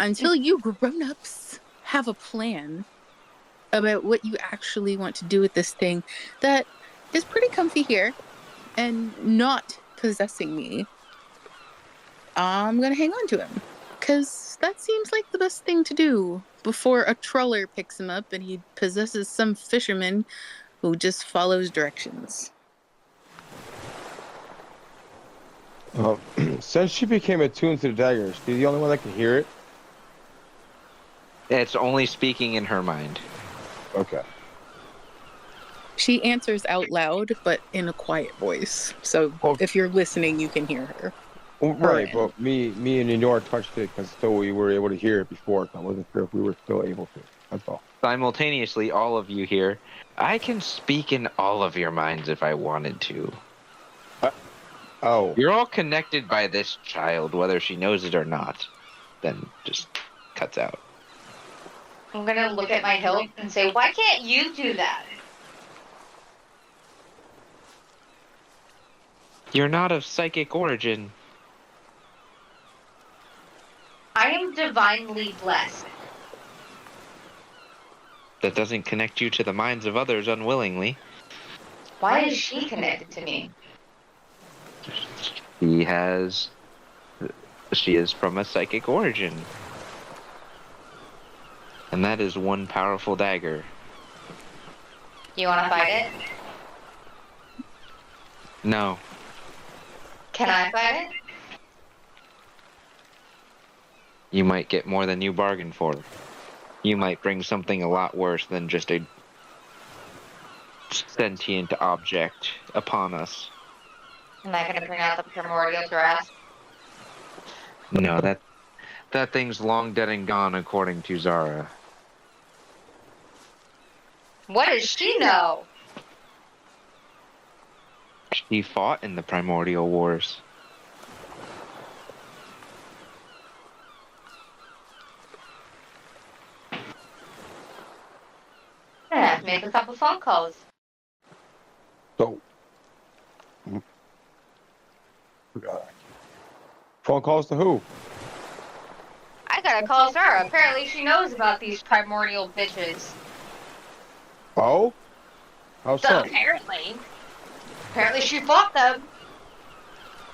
until you grown-ups have a plan about what you actually want to do with this thing that is pretty comfy here and not possessing me, I'm gonna hang on to him. Because that seems like the best thing to do before a trawler picks him up and he possesses some fisherman who just follows directions. Since she became attuned to the dagger, is she the only one that can hear it? It's only speaking in her mind. Okay. She answers out loud, but in a quiet voice. So if you're listening, you can hear her. Well, right, but me and Lenore touched it because still we were able to hear it before. I wasn't sure if we were still able to. That's all. Simultaneously, all of you here, I can speak in all of your minds if I wanted to. Oh. You're all connected by this child, whether she knows it or not. Then just cuts out. I'm gonna look at my hilt and say, why can't you do that? You're not of psychic origin. I am divinely blessed. That doesn't connect you to the minds of others unwillingly. Why is she connected to me? She is from a psychic origin. And that is one powerful dagger. You wanna fight it? No. Can I fight it? You might get more than you bargained for. You might bring something a lot worse than just a sentient object upon us. Am I gonna bring out the primordial grasp? No, that thing's long dead and gone, according to Zara. What does she know? She fought in the primordial wars. I'm gonna have to make a couple phone calls. So. Phone calls to who? I gotta call Zara. Apparently she knows about these primordial bitches. Oh? How so? Apparently. Apparently she fought them.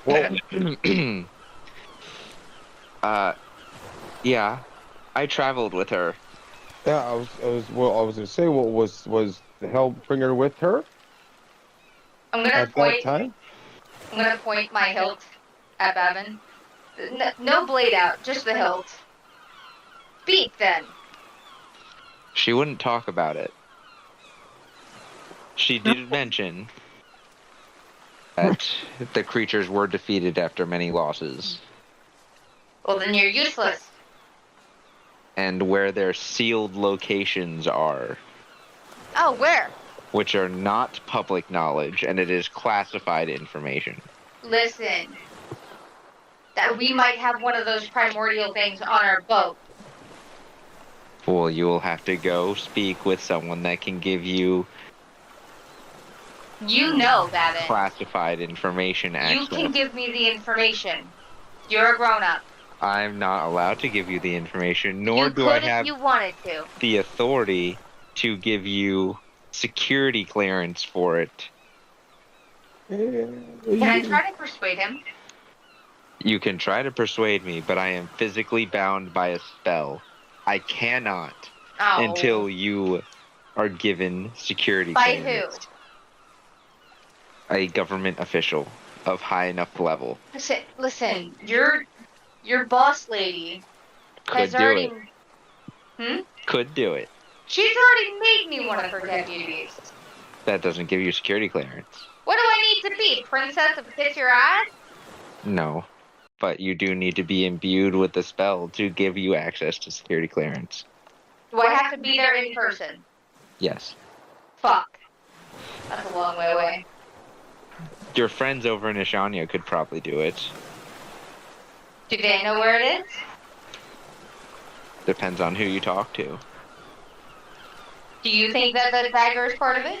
Well, Yeah. I traveled with her. yeah, I was gonna say, what was the Hellbringer with her I'm gonna at that point. time? I'm gonna point my hilt at Bevan. No blade out, just the hilt. Speak then. She wouldn't talk about it. She did mention that the creatures were defeated after many losses, Well, then you're useless. and where their sealed locations are, Oh, where? which are not public knowledge, and it is classified information. Listen. That we might have one of those primordial things on our boat. Well, you will have to go speak with someone that can give you You know, Bevan. classified information You access. can give me the information. You're a grown-up. I'm not allowed to give you the information, nor You do I could have if you wanted to. the authority to give you security clearance for it. Can I try to persuade him? You can try to persuade me, but I am physically bound by a spell. I cannot Oh. until you are given security By clearance. who? A government official of high enough level. Listen, your boss lady Could has do already... it. Could do it. She's already made me one of her deputies. That doesn't give you security clearance. What do I need to be? Princess of Kiss Your Ass? No. But you do need to be imbued with the spell to give you access to security clearance. Do I have to be there in person? Yes. Fuck. That's a long way away. Your friends over in Ishania could probably do it. Do they know where it is? Depends on who you talk to. Do you think that the dagger is part of it?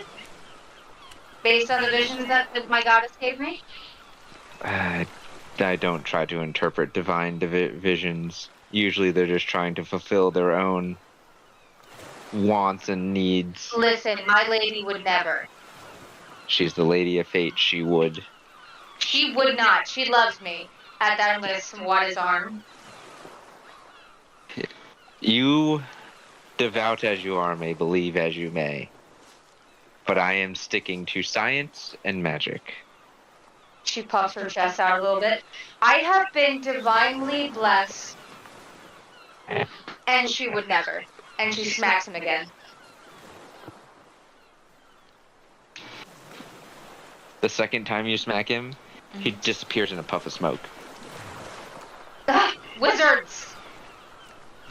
Based on the visions that my goddess gave me? I don't try to interpret divine visions. Usually they're just trying to fulfill their own wants and needs. Listen, my lady would never. She's the Lady of Fate. She would. She would not. She loves me. At that, I'm gonna swat his arm. You, devout as you are, may believe as you may. But I am sticking to science and magic. She puffs her chest out a little bit. I have been divinely blessed. And she would never. And she smacks him again. The second time you smack him, he disappears in a puff of smoke. Ugh, wizards!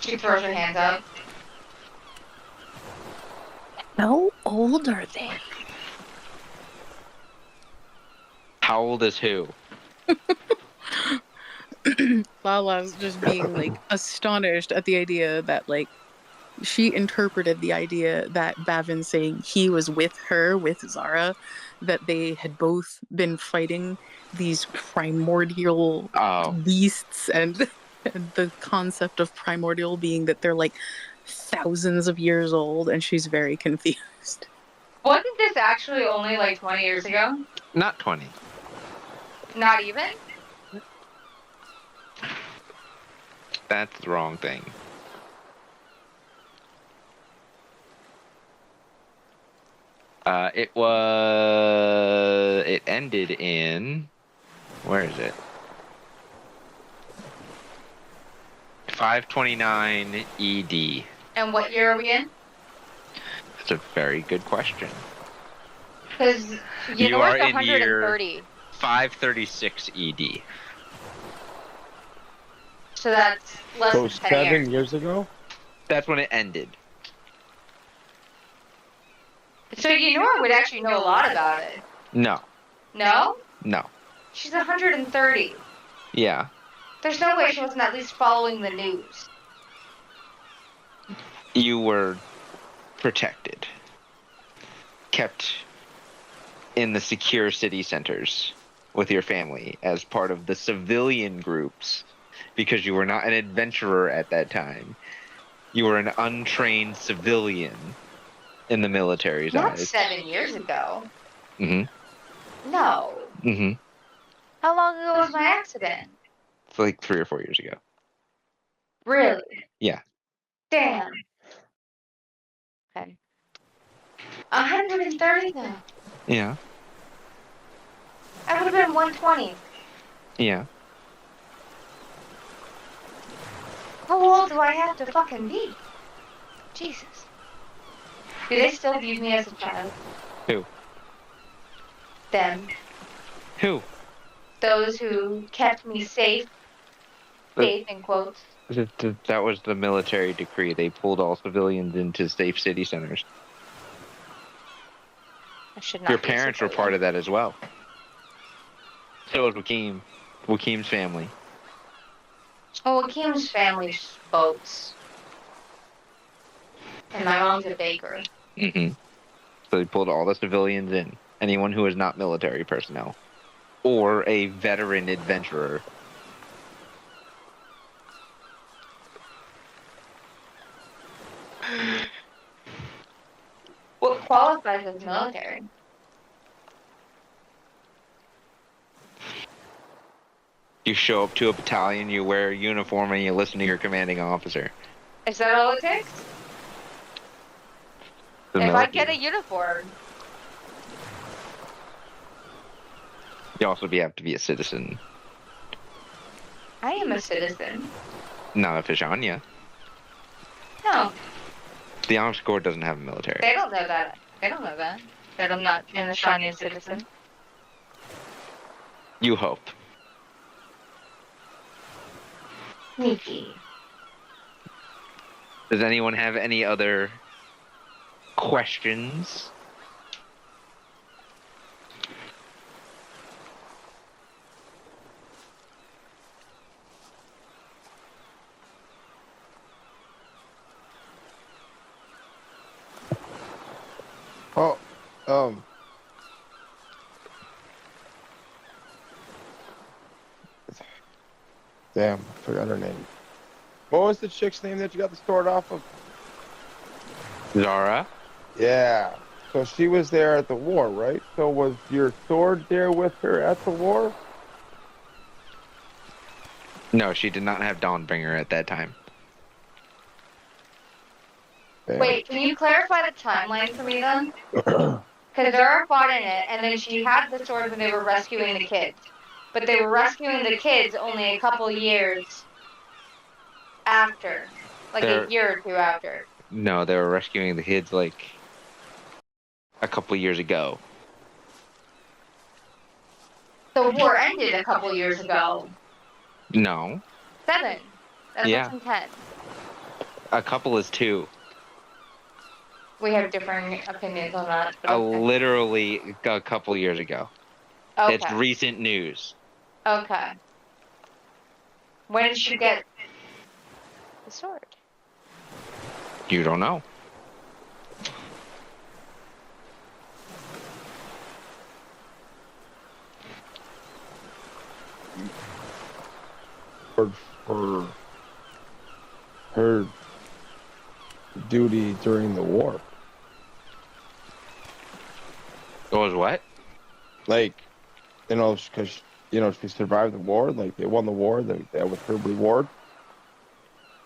She throws her hands up. How old are they? How old is who? Lala's just being like astonished at the idea that like she interpreted the idea that Bavin saying he was with her, with Zara, that they had both been fighting these primordial beasts, and the concept of primordial being that they're like thousands of years old, and she's very confused. Wasn't this actually only like 20 years ago? Not 20. Not even? That's the wrong thing. It ended in, where is it? 529 ED. And what year are we in? That's a very good question. Because You are it's in year 130. 536 ED. So that's less So than 10 7 years. years ago? That's when it ended. So Yenora would actually know a lot about it. No. No? No. She's 130. Yeah. There's no way she wasn't at least following the news. You were protected. Kept in the secure city centers with your family as part of the civilian groups because you were not an adventurer at that time. You were an untrained civilian in the military's Not eyes. 7 years ago. Mm-hmm. No. Mm-hmm. How long ago was my accident? It's like 3 or 4 years ago. Really? Yeah. Damn. Okay. 130 then. Yeah. I would have been 120. Yeah. How old do I have to fucking be? Jesus. Do they still view me as a child? Who? Them. Who? Those who kept me safe. Safe in quotes. That was the military decree. They pulled all civilians into safe city centers. I should not. Your parents were part of that as well. So was Wakeem. Wakeem's family. Oh, Kim's family's boats. And my mom's a baker. Mm-hmm. So they pulled all the civilians in. Anyone who is not military personnel. Or a veteran adventurer. What qualifies as military? You show up to a battalion, you wear a uniform, and you listen to your commanding officer. Is that all it takes? If I get a uniform. You also have to be a citizen. I am a citizen. Not a Fishanya. No, The Amish Corps doesn't have a military. they don't know that. They don't know that. That I'm not an Ashanian citizen. You hope. Sneaky. Does anyone have any other questions? Oh, damn, I forgot her name. What was the chick's name that you got the sword off of? Zara? Yeah. So she was there at the war, right? So was your sword there with her at the war? No, she did not have Dawnbringer at that time. Damn. Wait, can you clarify the timeline for me then? Because Zara fought in it, and then she had the sword when they were rescuing the kids. But they were rescuing the kids only a couple years after. Like They're- a year or two after. No, they were rescuing the kids like a couple years ago. The war ended a couple years ago. No, 7. That's Yeah. what's in 10. a couple is 2. We have differing opinions on that. But okay. Literally a couple years ago. It's Okay. recent news. Okay. When did she get the sword? You don't know. For her duty during the war. It was what? Like, you know, because, you know, she survived the war. Like, they won the war. That was her reward.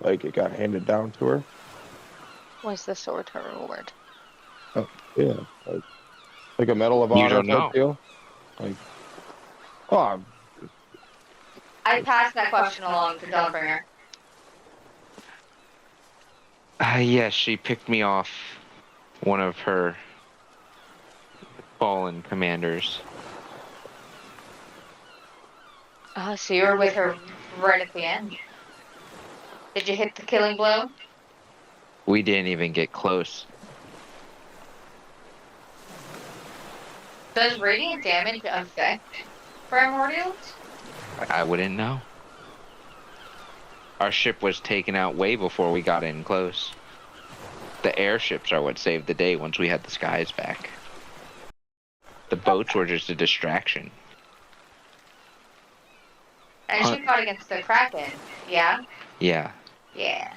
Like, it got handed down to her. Was the sword her reward? Yeah. Like a Medal of You Honor don't know. type deal. Like, oh, I passed that question along to Dawnbringer. Yes, she picked me off one of her fallen commanders. So you were with her right at the end. Did you hit the killing blow? We didn't even get close. Does radiant damage affect primordials? I wouldn't know. Our ship was taken out way before we got in close. The airships are what saved the day once we had the skies back. The boats were just a distraction. And she fought against the Kraken, yeah? Yeah, Yeah.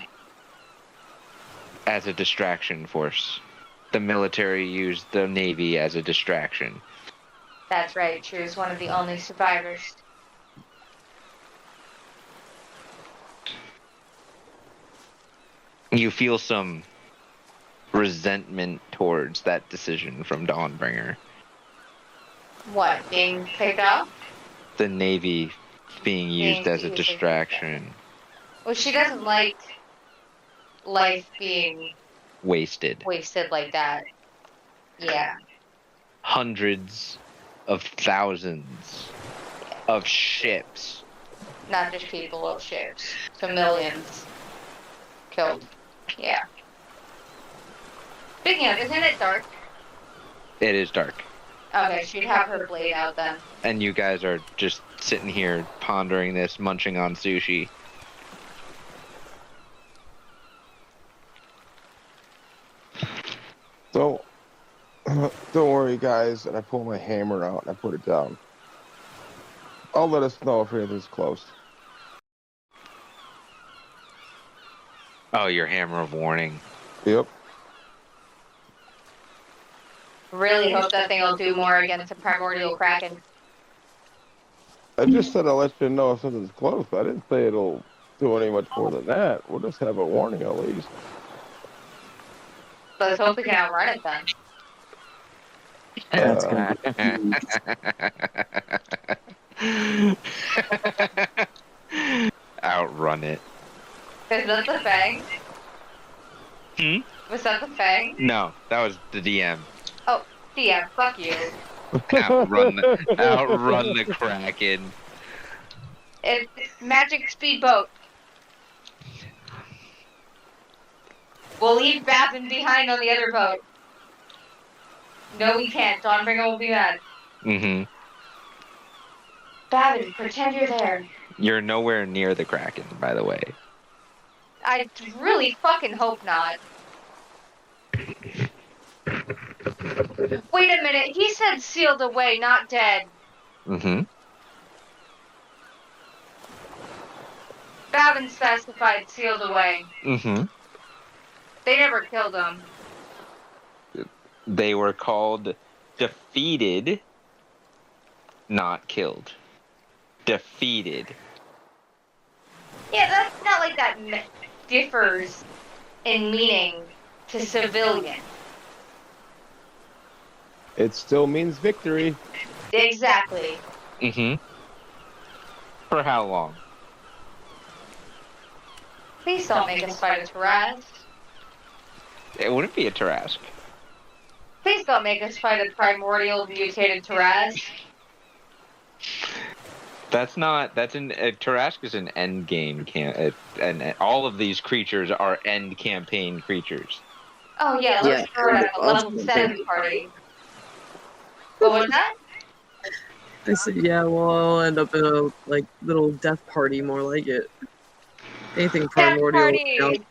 as a distraction force. The military used the Navy as a distraction. That's right, she was one of the only survivors. You feel some resentment towards that decision from Dawnbringer. What, being picked up? The Navy being used as a distraction. Well, she doesn't like life being Wasted. wasted like that. Yeah. Hundreds of thousands of ships. Not just people of ships. So millions killed. Yeah. Speaking of, isn't it dark? It is dark. Okay, she'd have her blade out then. And you guys are just sitting here pondering this, munching on sushi. So, don't worry, guys. And I pull my hammer out and I put it down. I'll let us know if anything's close. Oh, your hammer of warning. Yep. Really hope that thing will do more against the primordial kraken. I just said I'll let you know if something's close. I didn't say it'll do any much more than that. We'll just have a warning at least. Let's hope we can outrun it then. That's gonna Outrun it. Is that the Fang? Was that the Fang? No, that was the DM. Oh, DM, fuck you. Outrun the Kraken. It's magic speedboat. We'll leave Babin behind on the other boat. No, we can't. Dawnbringer will be mad. Mm-hmm. Babin, pretend you're there. You're nowhere near the Kraken, by the way. I really fucking hope not. Wait a minute, he said sealed away, not dead. Mm-hmm. Babin specified sealed away. Mm-hmm. They never killed him. They were called defeated, not killed. Defeated. Yeah, that's not like that differs in meaning to civilian. It still means victory. Exactly. Mm-hmm. For how long? Please don't make us fight a Tarask. It wouldn't be a Tarask. Please don't make us fight a primordial mutated Tarask. That's not. That's an. Tarask is an end game and all of these creatures are end campaign creatures. Oh yeah, let's throw it at a level 7 party. What was that? I said, yeah, well, I'll end up in a little death party, more like it. Anything primordial. party!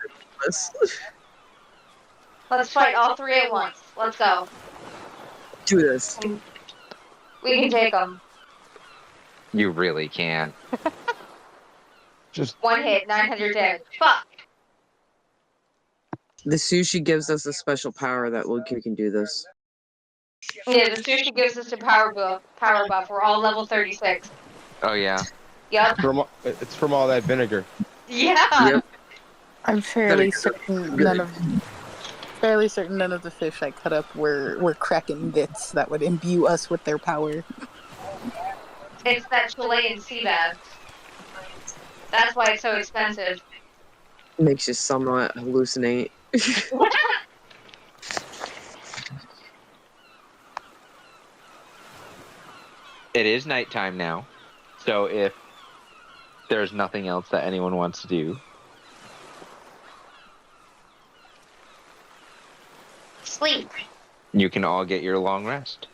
Let's fight all three at once. Let's go. Do this. We can take them. You really can. Just One hit, 900 damage. Fuck! The sushi gives us a special power that we can do this. Yeah, the sushi gives us a power buff. We're all level 36. Oh yeah. Yep. it's from all that vinegar. Yeah! Yep. I'm fairly certain none of the fish I cut up were kraken bits that would imbue us with their power. It's that Chilean sea bass. That's why it's so expensive. Makes you somewhat hallucinate. It is nighttime now, so if there's nothing else that anyone wants to do, Sleep. you can all get your long rest.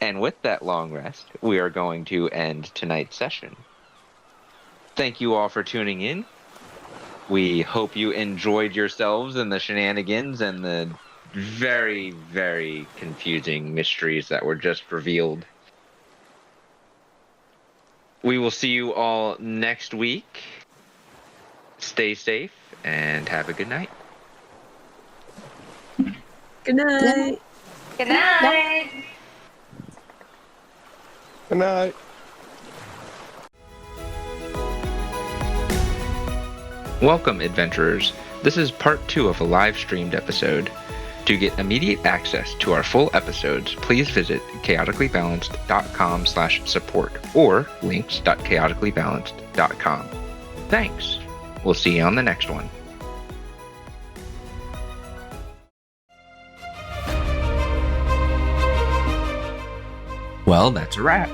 And with that long rest, we are going to end tonight's session. Thank you all for tuning in. We hope you enjoyed yourselves and the shenanigans and the very, very confusing mysteries that were just revealed. We will see you all next week. Stay safe and have a good night. Good night. Good night. Good night. Welcome, adventurers. This is part 2 of a live streamed episode. To get immediate access to our full episodes, please visit chaoticallybalanced.com/support or links.chaoticallybalanced.com. Thanks. We'll see you on the next one. Well, that's a wrap.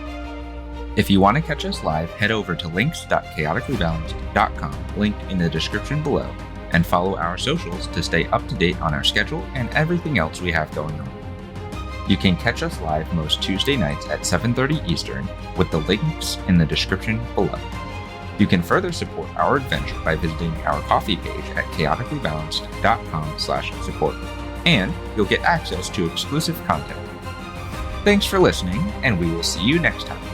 If you want to catch us live, head over to links.chaoticallybalanced.com, linked in the description below, and follow our socials to stay up to date on our schedule and everything else we have going on. You can catch us live most Tuesday nights at 7:30 Eastern with the links in the description below. You can further support our adventure by visiting our coffee page at chaoticallybalanced.com/support, and you'll get access to exclusive content. Thanks for listening, and we will see you next time.